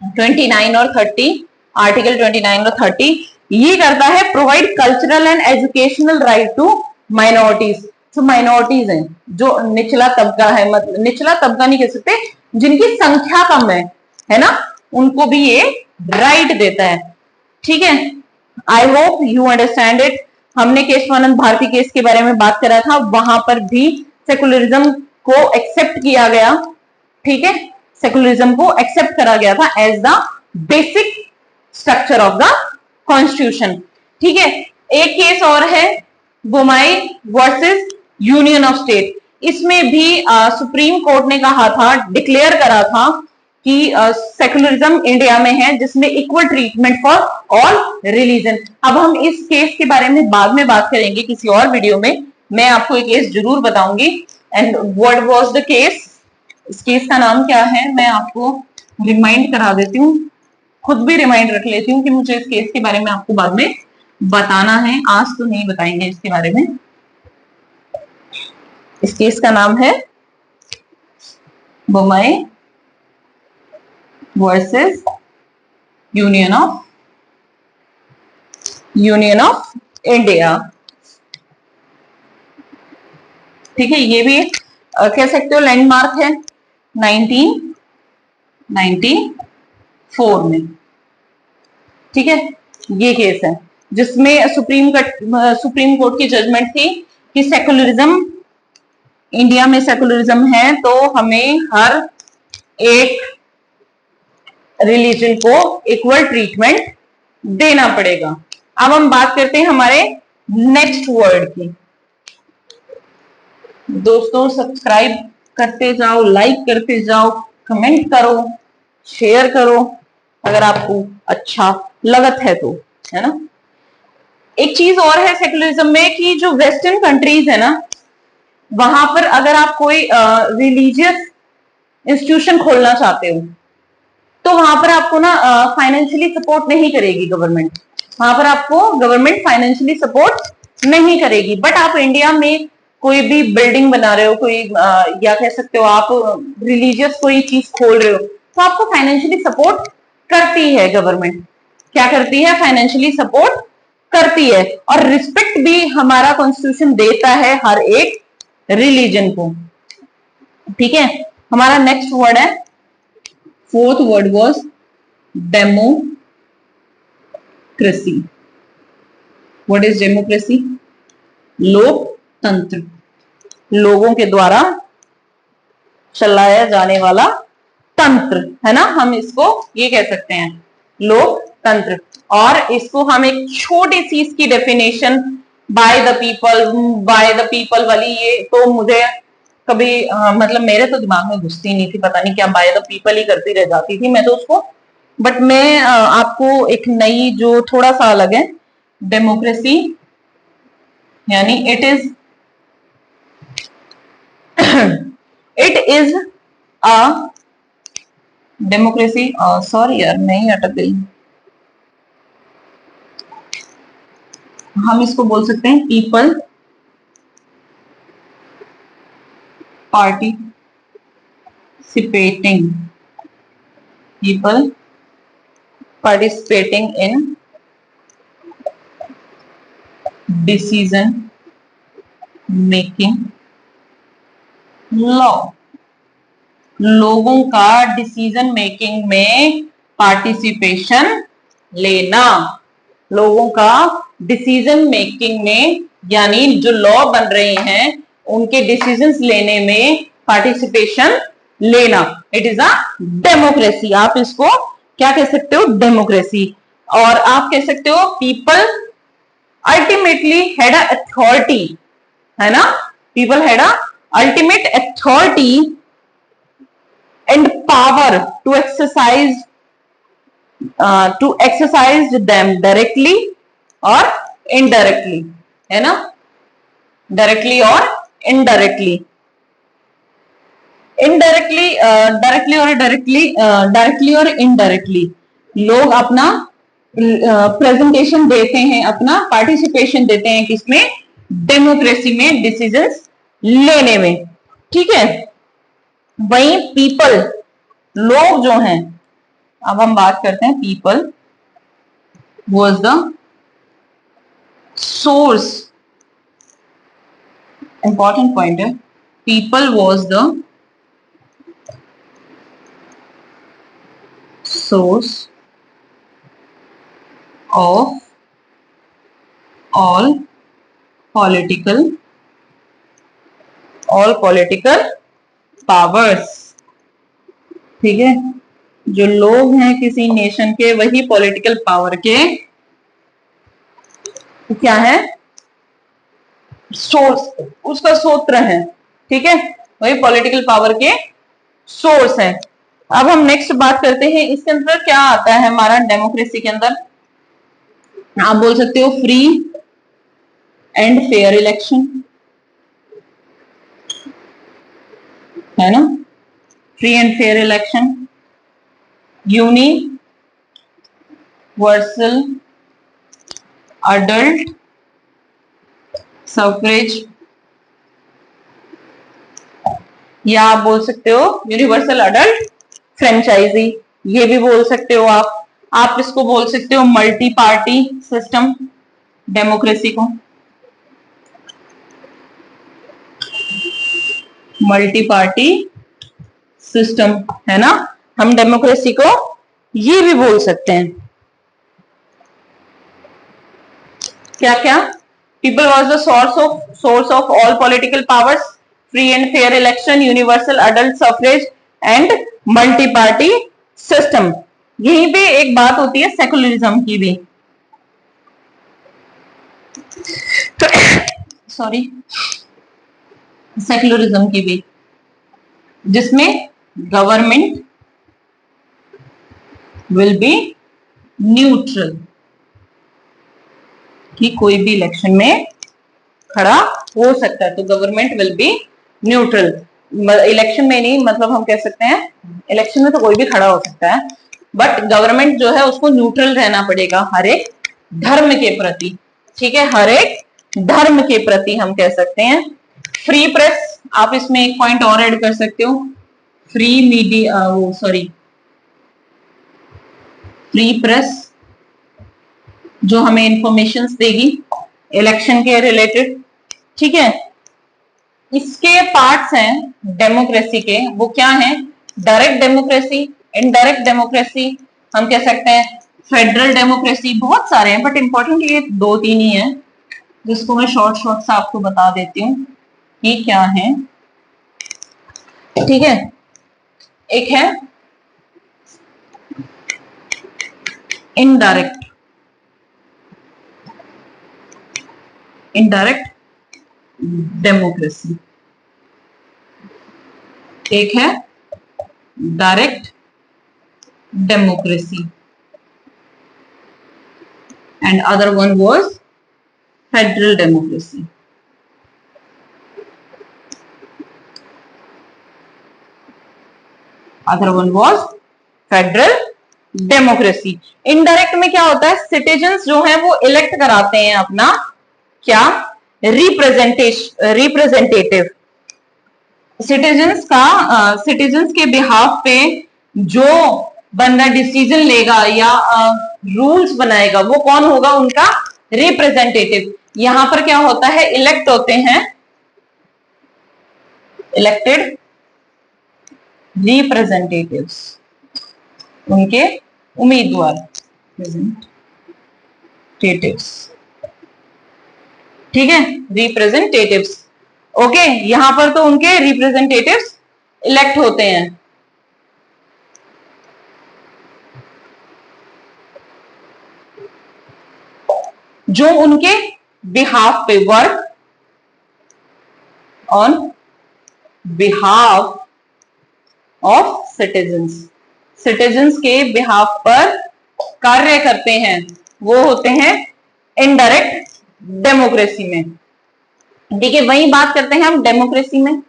29 और 30, आर्टिकल 29 और 30 ये करता है, provide cultural and educational right to minorities. जो माइनॉरिटीज हैं, जो निचला तबका है, मतलब निचला तबका नहीं कह सकते, जिनकी संख्या कम है ना, उनको भी ये राइट देता है। ठीक है, आई होप यू अंडरस्टैंड इट। हमने केशवानंद भारती केस के बारे में बात करा था, वहां पर भी सेकुलरिज्म को एक्सेप्ट किया गया। ठीक है, सेकुलरिज्म को एक्सेप्ट करा गया था as the basic structure of the constitution. ठीक है, एक केस और है, Bommai versus union of state. इसमें भी सुप्रीम कोर्ट ने कहा था, डिक्लेयर करा था कि सेकुलरिज्म इंडिया में है जिसमें equal treatment for all religion. अब हम इस केस के बारे में बाद में बात करेंगे किसी और वीडियो में, मैं आपको एक केस जरूर बताऊंगी। And what was the case, इस केस का नाम क्या है, मैं आपको रिमाइंड करा देती हूँ, खुद भी रिमाइंड रख लेती हूँ कि मुझे इस केस के बारे में आपको बाद में बताना है, आज तो नहीं बताएंगे इसके बारे में। इस केस का नाम है Bommai versus union of India. ठीक है, ये भी कह सकते हो लैंडमार्क है 1994 में। ठीक है, ये केस है जिसमें सुप्रीम कोर्ट की जजमेंट थी कि सेकुलरिज्म, इंडिया में सेकुलरिज्म है तो हमें हर एक रिलीजन को इक्वल ट्रीटमेंट देना पड़ेगा। अब हम बात करते हैं हमारे नेक्स्ट वर्ड की। दोस्तों सब्सक्राइब करते जाओ, लाइक करते जाओ, कमेंट करो, शेयर करो अगर आपको अच्छा लगत है तो, है ना। एक चीज और है सेकुलरिज्म में कि जो वेस्टर्न कंट्रीज है ना, वहां पर अगर आप कोई रिलीजियस इंस्टीट्यूशन खोलना चाहते हो तो वहां पर आपको ना फाइनेंशियली सपोर्ट नहीं करेगी गवर्नमेंट, वहां पर आपको गवर्नमेंट फाइनेंशियली सपोर्ट नहीं करेगी। बट आप इंडिया में कोई भी बिल्डिंग बना रहे हो, कोई या कह सकते हो आप रिलीजियस कोई चीज खोल रहे हो, तो आपको फाइनेंशियली सपोर्ट करती है गवर्नमेंट। क्या करती है? फाइनेंशियली सपोर्ट करती है। और रिस्पेक्ट भी हमारा कॉन्स्टिट्यूशन देता है हर एक रिलीजन को। ठीक है, हमारा नेक्स्ट वर्ड है, fourth word was democracy. What is democracy? लोकतंत्र, लोगों के द्वारा चलाया जाने वाला तंत्र, है ना, हम इसको ये कह सकते हैं लोकतंत्र। और इसको हम एक छोटी सी इसकी डेफिनेशन बाय द पीपल वाली, ये तो मुझे कभी मतलब मेरे तो दिमाग में घुसती नहीं थी, पता नहीं क्या बाय द पीपल ही करती रह जाती थी मैं तो उसको। बट मैं आपको एक नई जो थोड़ा सा अलग है, डेमोक्रेसी यानी it is a democracy. Sorry यार, नहीं अटक गई। हम इसको बोल सकते हैं people participating in decision making law. लोगों का डिसीजन मेकिंग में पार्टिसिपेशन लेना, लोगों का डिसीजन मेकिंग में, यानी जो लॉ बन रहे हैं उनके डिसीजंस लेने में पार्टिसिपेशन लेना, इट इज अ डेमोक्रेसी। आप इसको क्या कह सकते हो? डेमोक्रेसी। और आप कह सकते हो people ultimately had a authority, है ना? People had a ultimate authority and power to exercise them directly और इनडायरेक्टली, है ना? डायरेक्टली और इनडायरेक्टली, डायरेक्टली और इनडायरेक्टली लोग अपना प्रेजेंटेशन देते हैं, अपना पार्टिसिपेशन देते हैं किसमें? डेमोक्रेसी में, डिसीजंस लेने में। ठीक है, वही पीपल, लोग जो हैं, अब हम बात करते हैं people was the source, important point है, people was the source of all political powers। ठीक है, जो लोग हैं किसी नेशन के, वही पॉलिटिकल पावर के क्या है? सोर्स, उसका सूत्र है। ठीक है, वही पॉलिटिकल पावर के सोर्स है। अब हम नेक्स्ट बात करते हैं, इसके अंदर क्या आता है हमारा डेमोक्रेसी के अंदर? आप बोल सकते हो फ्री एंड फेयर इलेक्शन, है ना? Free and fair election, universal adult suffrage, या आप बोल सकते हो यूनिवर्सल अडल्ट फ्रेंचाइजी, ये भी बोल सकते हो आप इसको बोल सकते हो मल्टी पार्टी सिस्टम, डेमोक्रेसी को मल्टी पार्टी सिस्टम, है ना? हम डेमोक्रेसी को ये भी बोल सकते हैं। क्या क्या? People was the source of all political powers, free and fair election, universal adult suffrage and multi party system. यहीं पे एक बात होती है सेकुलरिज्म की भी, सॉरी, सेकुलरिज्म की भी, जिसमें गवर्नमेंट विल बी न्यूट्रल, कि कोई भी इलेक्शन में खड़ा हो सकता है, तो government will be neutral. Election में नहीं, मतलब हम कह सकते हैं इलेक्शन में तो कोई भी खड़ा हो सकता है, बट गवर्नमेंट जो है उसको न्यूट्रल रहना पड़ेगा हर एक धर्म के प्रति। ठीक है, हर एक धर्म के प्रति हम कह सकते हैं। फ्री प्रेस, आप इसमें एक पॉइंट और ऐड कर सकते हो, फ्री मीडिया, फ्री प्रेस जो हमें इंफॉर्मेशन देगी इलेक्शन के रिलेटेड। ठीक है, इसके पार्ट्स हैं डेमोक्रेसी के, वो क्या हैं? डायरेक्ट डेमोक्रेसी, इनडायरेक्ट डेमोक्रेसी, हम कह सकते हैं फेडरल डेमोक्रेसी, बहुत सारे हैं बट इंपॉर्टेंट ये 2-3 ही है, जिसको मैं शॉर्ट से आपको बता देती हूँ ये क्या है। ठीक है, एक है इनडायरेक्ट डेमोक्रेसी, एक है direct democracy and other one was federal democracy. Other one was federal democracy. Indirect में क्या होता है, सिटीजन्स जो है वो इलेक्ट कराते हैं अपना क्या, रिप्रेजेंटेटिव। सिटीजन्स के बिहाफ पे जो बंदा डिसीजन लेगा या रूल्स बनाएगा वो कौन होगा, उनका रिप्रेजेंटेटिव। यहां पर क्या होता है, इलेक्ट होते हैं इलेक्टेड रिप्रेजेंटेटिव्स, उनके उम्मीदवार रिप्रेजेंटेटिव्स, ठीक है, रिप्रेजेंटेटिव्स। ओके, यहां पर तो उनके रिप्रेजेंटेटिव्स इलेक्ट होते हैं। जो उनके बिहाफ पे work on behalf of citizens, citizens के बिहाफ पर कार्य करते हैं, वो होते हैं इनडायरेक्ट डेमोक्रेसी में। ठीक है, वही बात करते हैं हम डेमोक्रेसी में।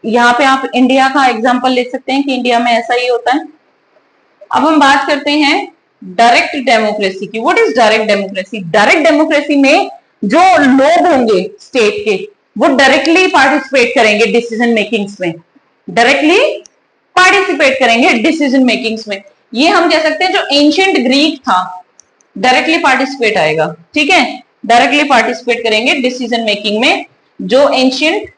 यहां पे आप इंडिया का एग्जांपल ले सकते हैं कि इंडिया में ऐसा ही होता है। अब हम बात करते हैं डायरेक्ट डेमोक्रेसी की। What is direct democracy? Direct democracy में जो लोग होंगे स्टेट के, वो डायरेक्टली पार्टिसिपेट करेंगे डिसीजन मेकिंग्स में, डायरेक्टली पार्टिसिपेट करेंगे डिसीजन मेकिंग्स में। ये हम कह सकते हैं जो एंशिएंट ग्रीक था, डायरेक्टली पार्टिसिपेट आएगा। ठीक है, डायरेक्टली पार्टिसिपेट करेंगे डिसीजन मेकिंग में। जो एंशिएंट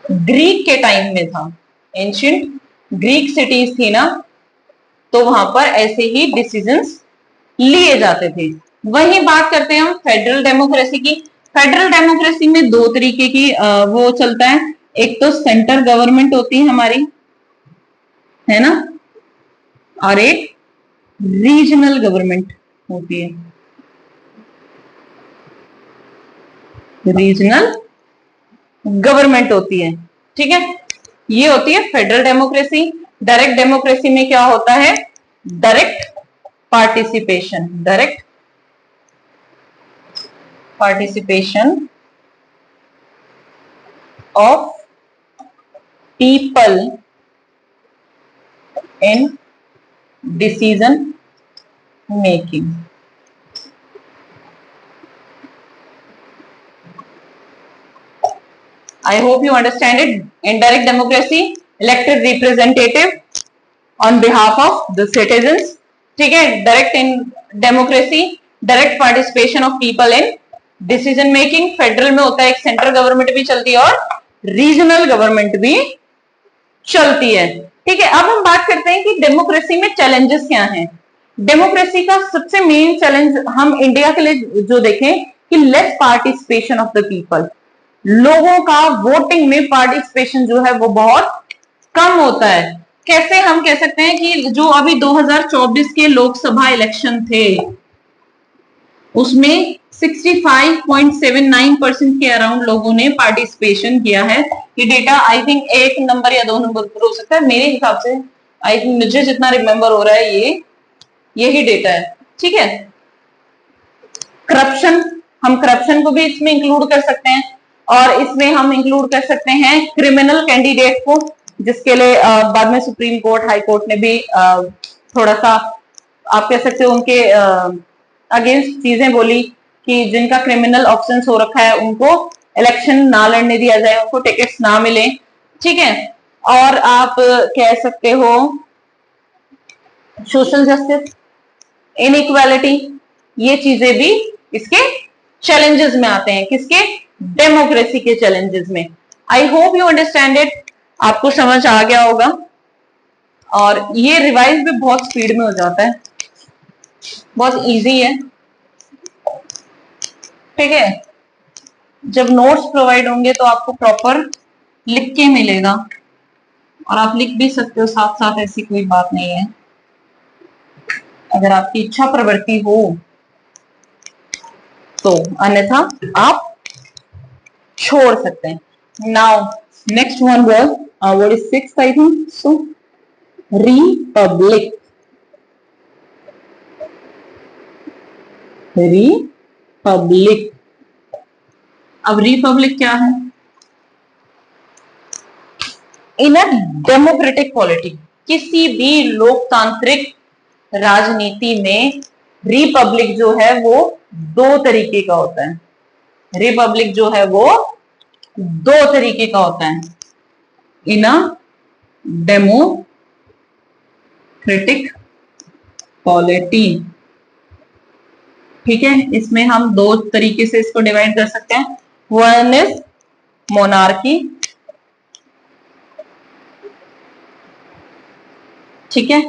ग्रीक के टाइम में था, एंशिएंट ग्रीक सिटीज थी ना, तो वहां पर ऐसे ही डिसीजंस लिए जाते थे। वही बात करते हैं हम फेडरल डेमोक्रेसी की। फेडरल डेमोक्रेसी में दो तरीके की वो चलता है। एक तो सेंट्रल गवर्नमेंट होती है हमारी, है ना, और एक रीजनल गवर्नमेंट होती है, रीजनल गवर्नमेंट होती है। ठीक है, ये होती है फेडरल डेमोक्रेसी। डायरेक्ट डेमोक्रेसी में क्या होता है, direct participation, direct participation of people in decision making. I hope you understand it. Indirect democracy, elected representative on behalf of the citizens. ठीक है, direct in democracy, direct participation of people in decision making. Federal में होता है, एक सेंट्रल गवर्नमेंट भी चलती है और रीजनल गवर्नमेंट भी चलती है। ठीक है, अब हम बात करते हैं कि डेमोक्रेसी में चैलेंजेस क्या हैं। डेमोक्रेसी का सबसे मेन चैलेंज हम इंडिया के लिए जो देखें कि less participation of the people, लोगों का वोटिंग में पार्टिसिपेशन जो है वो बहुत कम होता है। कैसे हम कह सकते हैं कि जो अभी 2024 के लोकसभा इलेक्शन थे उसमें 65.79% के अराउंड लोगों ने पार्टिसिपेशन किया है। ये डेटा आई थिंक 1 नंबर या 2 नंबर पर हो सकता है, मेरे हिसाब से आई थिंक मुझे जितना रिमेंबर हो रहा है यही डेटा है। ठीक है, करप्शन, हम करप्शन को भी इसमें इंक्लूड कर सकते हैं और इसमें हम इंक्लूड कर सकते हैं क्रिमिनल कैंडिडेट को, जिसके लिए बाद में सुप्रीम कोर्ट, हाई कोर्ट ने भी थोड़ा सा आप कह सकते हो उनके अगेंस्ट चीजें बोली कि जिनका क्रिमिनल ऑप्शंस हो रखा है उनको इलेक्शन ना लड़ने दिया जाए, उनको टिकट्स ना मिले। ठीक है, और आप कह सकते हो सोशल जस्टिस, इनइक्वालिटी, ये चीजें भी इसके चैलेंजेस में आते हैं। किसके? डेमोक्रेसी के चैलेंजेस में। आई होप यू अंडरस्टैंड इट, आपको समझ आ गया होगा। और ये रिवाइज भी बहुत स्पीड में हो जाता है, बहुत इजी है। ठीक है, जब नोट्स प्रोवाइड होंगे तो आपको प्रॉपर लिख के मिलेगा और आप लिख भी सकते हो साथ साथ, ऐसी कोई बात नहीं है। अगर आपकी इच्छा प्रवृत्ति हो तो, अन्यथा आप छोड़ सकते हैं। Now next one was what is 6th I think so, Republic. Republic, अब रिपब्लिक क्या है? इन अ डेमोक्रेटिक पॉलिटी, किसी भी लोकतांत्रिक राजनीति में रिपब्लिक जो है वो दो तरीके का होता है। रिपब्लिक जो है वो दो तरीके का होता है इन अ डेमोक्रेटिक पॉलिटी। ठीक है, इसमें हम दो तरीके से इसको डिवाइड कर सकते हैं। वन इज मोनार्की, ठीक है,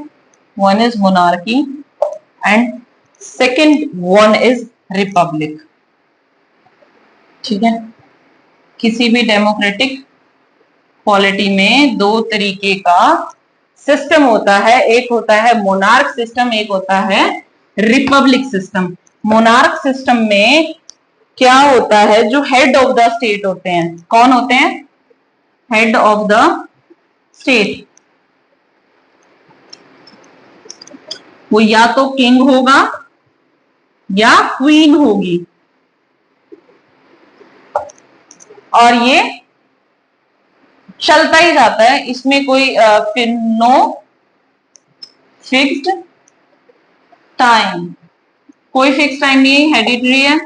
one is monarchy and second one is Republic. ठीक है, किसी भी डेमोक्रेटिक पॉलिटी में दो तरीके का सिस्टम होता है, एक होता है मोनार्क सिस्टम, एक होता है रिपब्लिक सिस्टम। मोनार्क सिस्टम में क्या होता है, जो हेड ऑफ द स्टेट होते हैं, कौन होते हैं, हेड ऑफ द स्टेट, वो या तो किंग होगा या क्वीन होगी, और ये चलता ही जाता है, इसमें कोई फिर नो फिक्स्ड टाइम, कोई फिक्स टाइम नहीं, हेरिडिटरी है,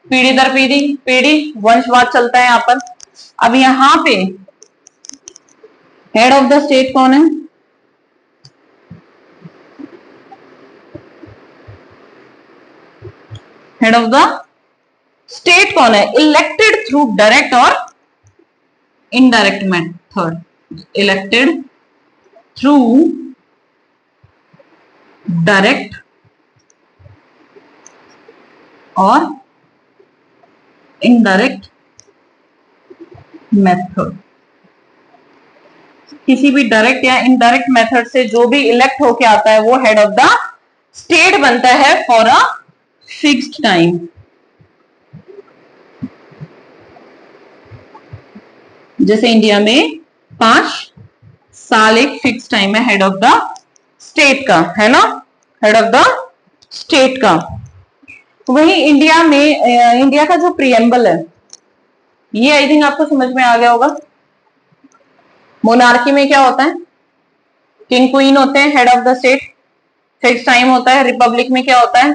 पीढ़ी दर पीढ़ी पीढ़ी वंशवाद चलता है यहां पर। अब यहां पे हेड ऑफ द स्टेट कौन है, हेड ऑफ द स्टेट कौन है, इलेक्टेड थ्रू डायरेक्ट और indirect method, elected through direct और इनडायरेक्ट मेथड। किसी भी डायरेक्ट या इनडायरेक्ट मेथड से जो भी इलेक्ट होके आता है वो हेड ऑफ द स्टेट बनता है फॉर अ फिक्स्ड टाइम। जैसे इंडिया में 5 साल एक फिक्स टाइम है हेड ऑफ द स्टेट का, है ना, हेड ऑफ द स्टेट का। वही इंडिया में इंडिया का जो प्रियम्बल है, ये आई थिंक आपको समझ में आ गया होगा। मोनार्की में क्या होता है, किंग क्वीन होते हैं, head of the state, fix time होता है। रिपब्लिक में क्या होता है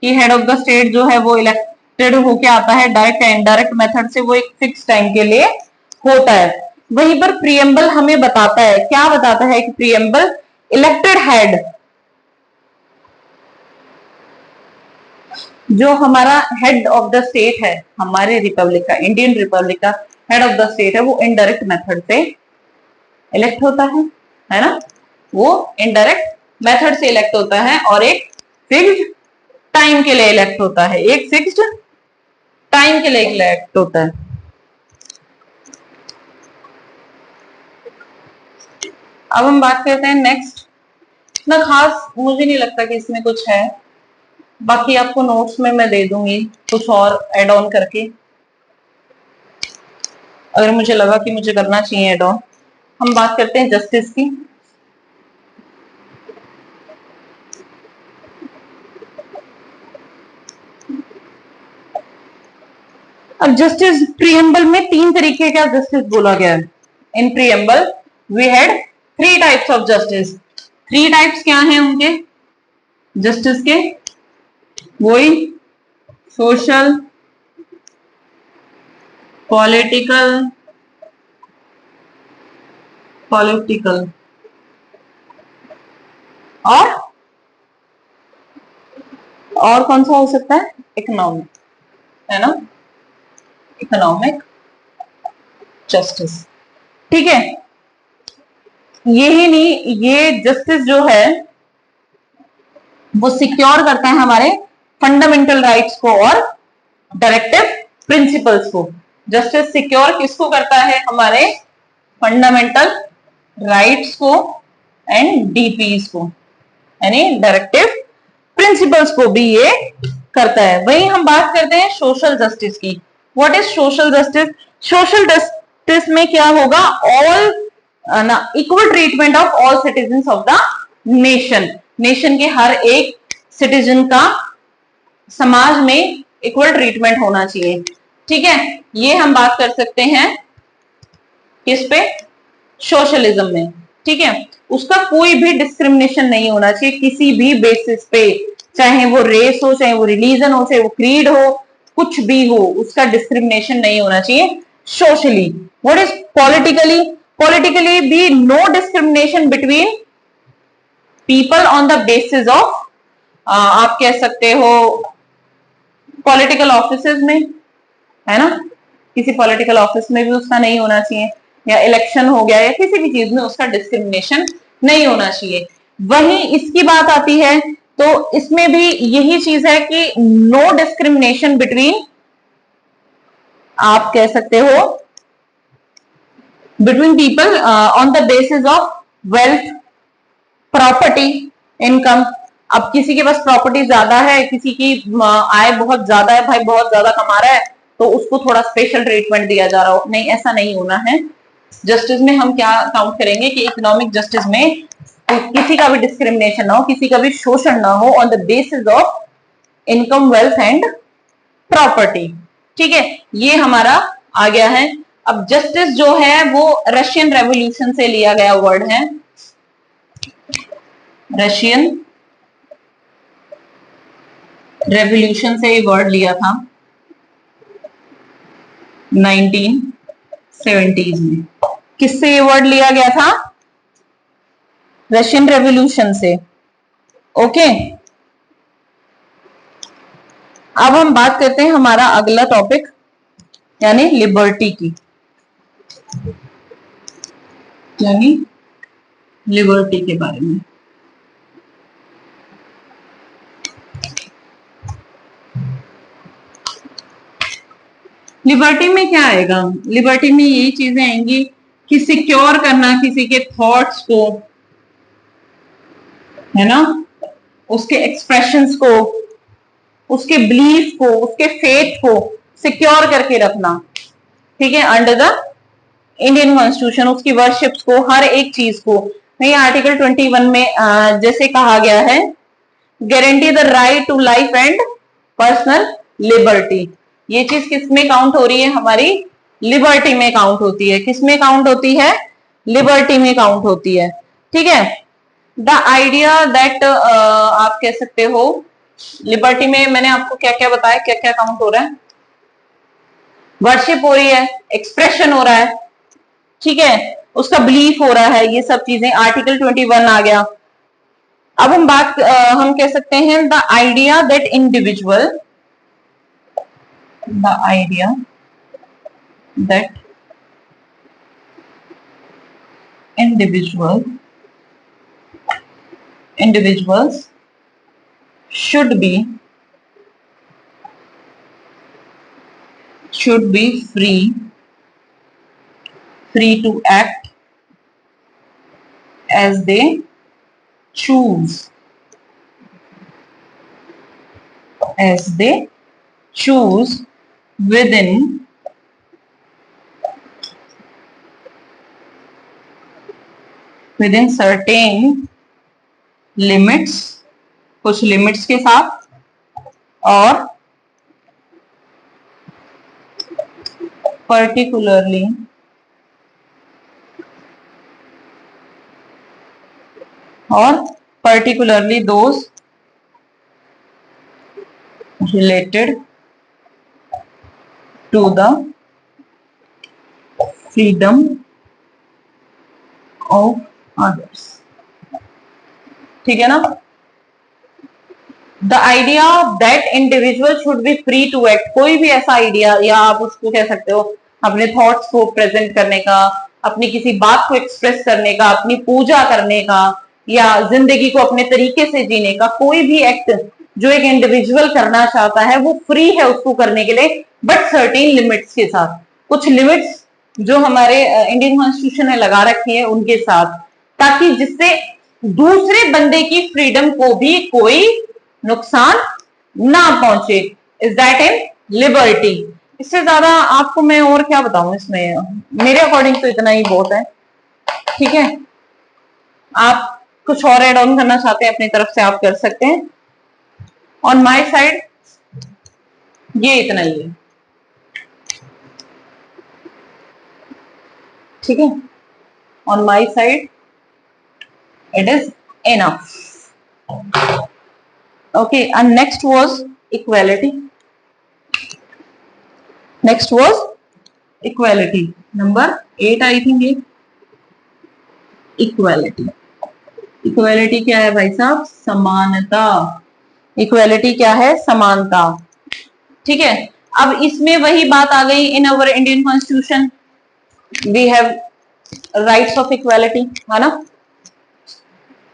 कि हेड ऑफ द स्टेट जो है वो इलेक्टेड होके आता है, डायरेक्ट या इनडायरेक्ट मेथड से, वो एक फिक्स टाइम के लिए होता है। वहीं पर प्रियम्बल हमें बताता है, क्या बताता है कि प्रियम्बल इलेक्टेड हेड, जो हमारा हेड ऑफ द स्टेट है, हमारे रिपब्लिक का, इंडियन रिपब्लिक का हेड ऑफ द स्टेट है, वो इनडायरेक्ट मेथड से इलेक्ट होता है ना, वो इनडायरेक्ट मेथड से इलेक्ट होता है और एक फिक्स्ड टाइम के लिए इलेक्ट होता है, एक फिक्स्ड टाइम के लिए इलेक्ट होता है। अब हम बात करते हैं नेक्स्ट। इतना खास मुझे नहीं लगता कि इसमें कुछ है, बाकी आपको नोट्स में मैं दे दूंगी कुछ और एड ऑन करके, अगर मुझे लगा कि मुझे करना चाहिए एड ऑन। हम बात करते हैं जस्टिस की। अब जस्टिस प्रीएम्बल में 3 तरीके का जस्टिस बोला गया है। In preamble we had 3 types of justice. 3 types क्या हैं उनके जस्टिस के, वही सोशल, पॉलिटिकल और कौन सा हो सकता है, इकोनॉमिक, है ना, इकोनॉमिक जस्टिस। ठीक है, यही नहीं, ये जस्टिस जो है वो सिक्योर करता है हमारे फंडामेंटल राइट्स को और डायरेक्टिव प्रिंसिपल्स को। जस्टिस सिक्योर किसको करता है, हमारे फंडामेंटल राइट्स को एंड डीपीज को, यानी डायरेक्टिव प्रिंसिपल्स को भी ये करता है। वही हम बात करते हैं सोशल जस्टिस की। What is social justice? Social justice में क्या होगा, ऑल ना equal treatment of all citizen of the nation. Nation के हर एक सिटीजन का समाज में इक्वल ट्रीटमेंट होना चाहिए। ठीक है, ये हम बात कर सकते हैं किस पे, सोशलिज्म में, ठीक है। उसका कोई भी डिस्क्रिमिनेशन नहीं होना चाहिए किसी भी बेसिस पे, चाहे वो रेस हो, चाहे वो रिलीजन हो, चाहे वो क्रीड हो, कुछ भी हो, उसका डिस्क्रिमिनेशन नहीं होना चाहिए socially. What is politically? Politically भी no discrimination between people on the basis of, आप कह सकते हो पॉलिटिकल ऑफिसेज में, है ना, किसी पॉलिटिकल ऑफिस में भी उसका नहीं होना चाहिए, या इलेक्शन हो गया या किसी भी चीज में उसका डिस्क्रिमिनेशन नहीं होना चाहिए। वहीं इसकी बात आती है तो इसमें भी यही चीज है कि नो डिस्क्रिमिनेशन बिटवीन, आप कह सकते हो between people on the basis of wealth, property, income. अब किसी के पास प्रॉपर्टी ज्यादा है, किसी की आय बहुत ज्यादा है, भाई बहुत ज्यादा कमा रहा है, तो उसको थोड़ा स्पेशल ट्रीटमेंट दिया जा रहा हो, नहीं, ऐसा नहीं होना है। जस्टिस में हम क्या काउंट करेंगे कि इकोनॉमिक जस्टिस में किसी का भी डिस्क्रिमिनेशन ना हो, किसी का भी शोषण ना हो on the basis of income, wealth and property, ठीक है। ये हमारा आ गया है। अब जस्टिस जो है वो रशियन रेवोल्यूशन से लिया गया वर्ड है, रशियन रेवोल्यूशन से ये वर्ड लिया था 1970s में। किससे ये वर्ड लिया गया था? रशियन रेवोल्यूशन से, ओके। अब हम बात करते हैं हमारा अगला टॉपिक यानी लिबर्टी की, यानी लिबर्टी के बारे में। लिबर्टी में क्या आएगा? लिबर्टी में यही चीजें आएंगी कि सिक्योर करना किसी के थॉट्स को, है ना, उसके एक्सप्रेशंस को, उसके बिलीफ को, उसके फेथ को सिक्योर करके रखना, ठीक है, अंडर द इंडियन कॉन्स्टिट्यूशन। उसकी वर्शिप्स को, हर एक चीज को, नहीं, आर्टिकल 21 में जैसे कहा गया है, guarantee the right to life and personal liberty. ये चीज किसमें काउंट हो रही है? हमारी लिबर्टी में काउंट होती है। किसमें काउंट होती है? लिबर्टी में काउंट होती है, ठीक है। द आइडिया दैट, आप कह सकते हो लिबर्टी में मैंने आपको क्या क्या बताया, क्या क्या काउंट हो रहा है? वर्शिप हो रही है, एक्सप्रेशन हो रहा है, ठीक है, उसका बिलीफ हो रहा है, ये सब चीजें आर्टिकल 21 आ गया। अब हम कह सकते हैं the idea that individual, the idea that individual individuals should be free to act as they choose, within certain limits, कुछ लिमिट्स के साथ, और particularly those related to the freedom of others, ठीक है ना। The idea that individual should be free to act, कोई भी ऐसा आइडिया, या आप उसको कह सकते हो अपने थॉट्स को प्रेजेंट करने का, अपनी किसी बात को एक्सप्रेस करने का, अपनी पूजा करने का, या जिंदगी को अपने तरीके से जीने का, कोई भी एक्ट जो एक इंडिविजुअल करना चाहता है वो फ्री है उसको करने के लिए, बट सर्टेन लिमिट्स के साथ। कुछ लिमिट्स जो हमारे इंडियन कॉन्स्टिट्यूशन ने लगा रखी है उनके साथ, ताकि जिससे दूसरे बंदे की फ्रीडम को भी कोई नुकसान ना पहुंचे। Is that in liberty? इससे ज्यादा आपको मैं और क्या बताऊं इसमें, मेरे अकॉर्डिंग तो इतना ही बहुत है, ठीक है। आप कुछ और एड ऑन करना चाहते हैं अपनी तरफ से, आप कर सकते हैं। ऑन माय साइड ये इतना ही है, ठीक है। on my side it is enough. Okay, and next was equality. Next was equality. Number 8 I think ये equality. इक्वालिटी क्या है भाई साहब? समानता. इक्वालिटी क्या है? समानता. ठीक है. अब इसमें वही बात आ गई. In our Indian constitution we have rights of equality, है ना.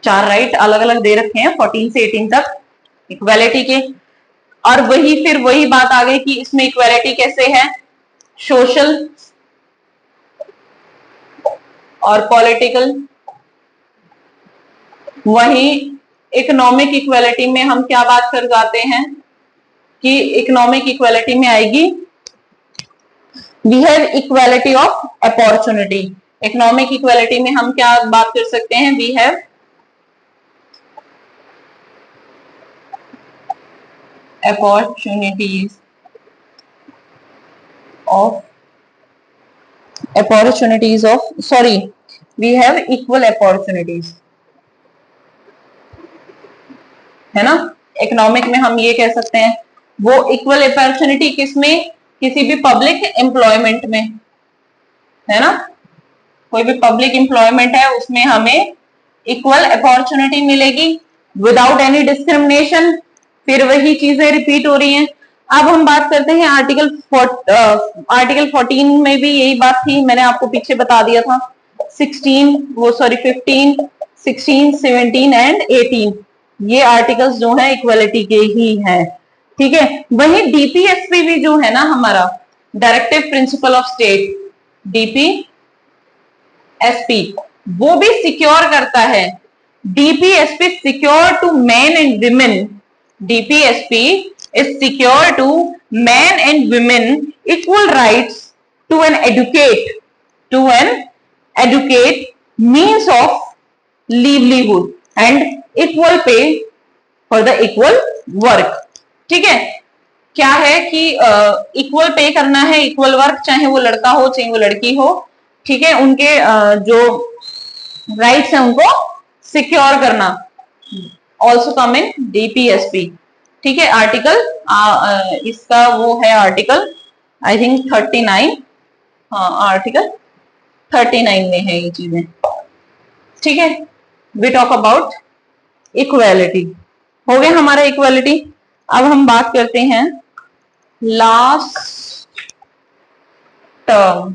4 राइट अलग अलग दे रखे हैं 14 से 18 तक इक्वालिटी के. और फिर वही बात आ गई कि इसमें इक्वालिटी कैसे है? सोशल और पॉलिटिकल. वही इकोनॉमिक इक्वालिटी में हम क्या बात कर जाते हैं कि इकोनॉमिक इक्वालिटी में आएगी we have equality of opportunity. Economic equality में हम क्या बात कर सकते हैं? We have opportunities of sorry we have equal opportunities, है ना. इकोनॉमिक में हम ये कह सकते हैं वो इक्वल अपॉर्चुनिटी किसमें? किसी भी पब्लिक एम्प्लॉयमेंट में, है ना. कोई भी पब्लिक एम्प्लॉयमेंट है उसमें हमें इक्वल अपॉर्चुनिटी मिलेगी विदाउट एनी डिस्क्रिमिनेशन. फिर वही चीजें रिपीट हो रही हैं. अब हम बात करते हैं आर्टिकल 14 में भी यही बात थी. मैंने आपको पीछे बता दिया था. 15, 16, 17 एंड 18 ये आर्टिकल्स जो है इक्वालिटी के ही हैं. ठीक है. वही डीपीएसपी भी जो है ना हमारा directive principle of state, DPSP, वो भी सिक्योर करता है. DPSP secure to man and women. DPSP is secure to men and women equal rights to an educate means of livelihood and equal pay for the equal work. ठीक है. क्या है कि इक्वल पे करना है, इक्वल वर्क, चाहे वो लड़का हो चाहे वो लड़की हो. ठीक है. उनके जो राइट्स है उनको सिक्योर करना. ऑल्सो कम इन डीपीएसपी. ठीक है. आर्टिकल इसका वो है आर्टिकल आई थिंक 39. हाँ, आर्टिकल 39 में है ये चीजें. ठीक है. We talk about equality. हो गया हमारा इक्वालिटी. अब हम बात करते हैं last term.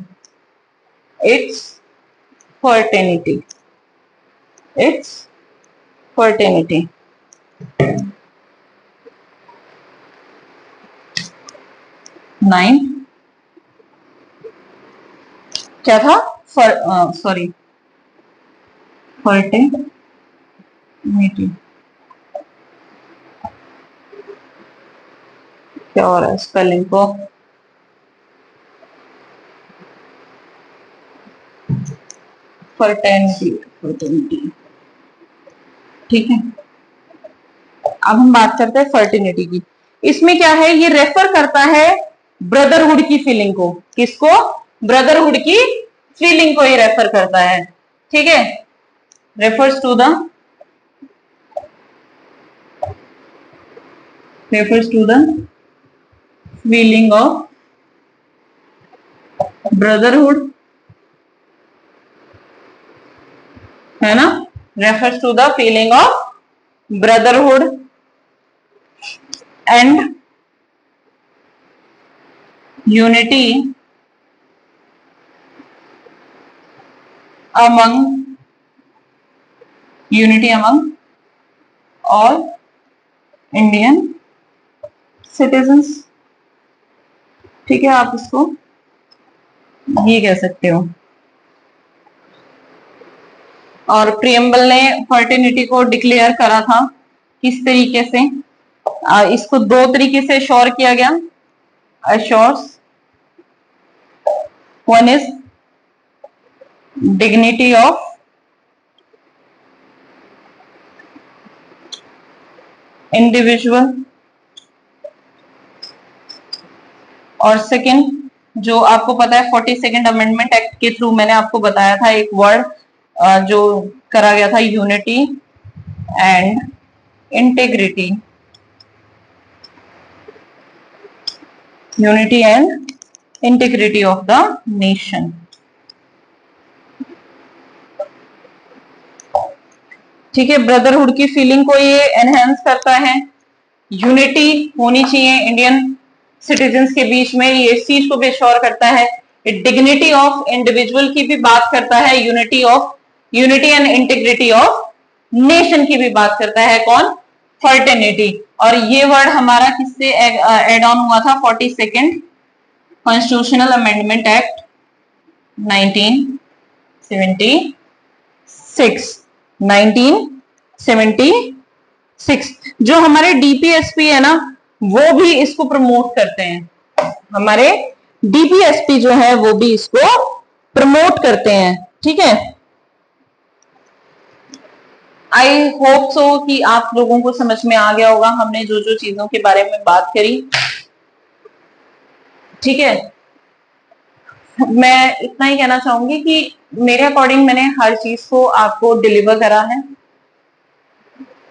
It's fraternity. It's fraternity. Nine क्या था? Sorry fraternity. क्या हो रहा है स्पेलिंग को? फर्टिनिटी. ठीक है. अब हम बात करते हैं फर्टिनिटी की. इसमें क्या है? ये रेफर करता है ब्रदरहुड की फीलिंग को. किसको? ब्रदरहुड की फीलिंग को ये रेफर करता है. ठीक है. Refers to the feeling of brotherhood, है ना. Refers to the feeling of brotherhood and unity among all Indian citizens. ठीक है. आप इसको ये कह सकते हो. और प्रियम्बल ने फर्टिनिटी को डिक्लेयर करा था किस तरीके से? इसको 2 तरीके से श्योर किया गया. Assures. One is dignity of individual और सेकंड जो आपको पता है 42nd अमेंडमेंट एक्ट के थ्रू मैंने आपको बताया था एक वर्ड जो करा गया था, unity and integrity, unity and integrity of the nation. ठीक है, ब्रदरहुड की फीलिंग को ये एनहेंस करता है, यूनिटी होनी चाहिए इंडियन सिटीजन्स के बीच में, ये इस चीज को भी श्योर करता है। डिग्निटी ऑफ इंडिविजुअल की भी बात करता है, unity and integrity of nation की भी बात करता है। कौन? फर्टर्निटी। और ये वर्ड हमारा किससे एड ऑन हुआ था? 42nd कॉन्स्टिट्यूशनल अमेंडमेंट एक्ट 1976 जो हमारे डीपीएसपी है ना, वो भी इसको प्रमोट करते हैं। हमारे डीपीएसपी जो है वो भी इसको प्रमोट करते हैं। ठीक है, आई होप सो कि आप लोगों को समझ में आ गया होगा हमने जो जो चीजों के बारे में बात करी। ठीक है, मैं इतना ही कहना चाहूंगी कि मेरे अकॉर्डिंग मैंने हर चीज को आपको डिलीवर करा है।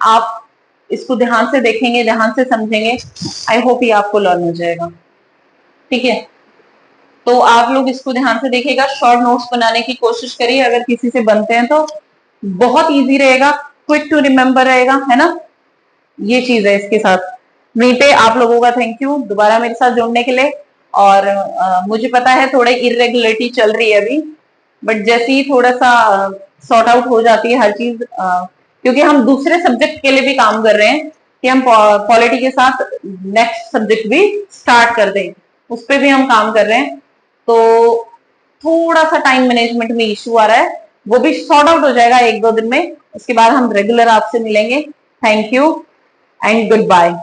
आप इसको ध्यान से देखेंगे, ध्यान से समझेंगे, आई होप ये आपको लर्न हो जाएगा। ठीक है, तो आप लोग इसको ध्यान से देखिएगा, शॉर्ट नोट्स बनाने की कोशिश करिए, अगर किसी से बनते हैं तो बहुत इजी रहेगा, क्विक टू रिमेम्बर रहेगा, है ना। ये चीज है इसके साथ। वहीं पे आप लोगों का थैंक यू दोबारा मेरे साथ जुड़ने के लिए। और मुझे पता है थोड़े इरेगुलरिटी चल रही है अभी, बट जैसे ही थोड़ा सा सॉर्ट आउट हो जाती है हर चीज, क्योंकि हम दूसरे सब्जेक्ट के लिए भी काम कर रहे हैं कि हम पॉलिटी के साथ नेक्स्ट सब्जेक्ट भी स्टार्ट कर दें, उस पर भी हम काम कर रहे हैं। तो थोड़ा सा टाइम मैनेजमेंट में इश्यू आ रहा है, वो भी सॉर्ट आउट हो जाएगा 1-2 दिन में। उसके बाद हम रेगुलर आपसे मिलेंगे। Thank you and good bye.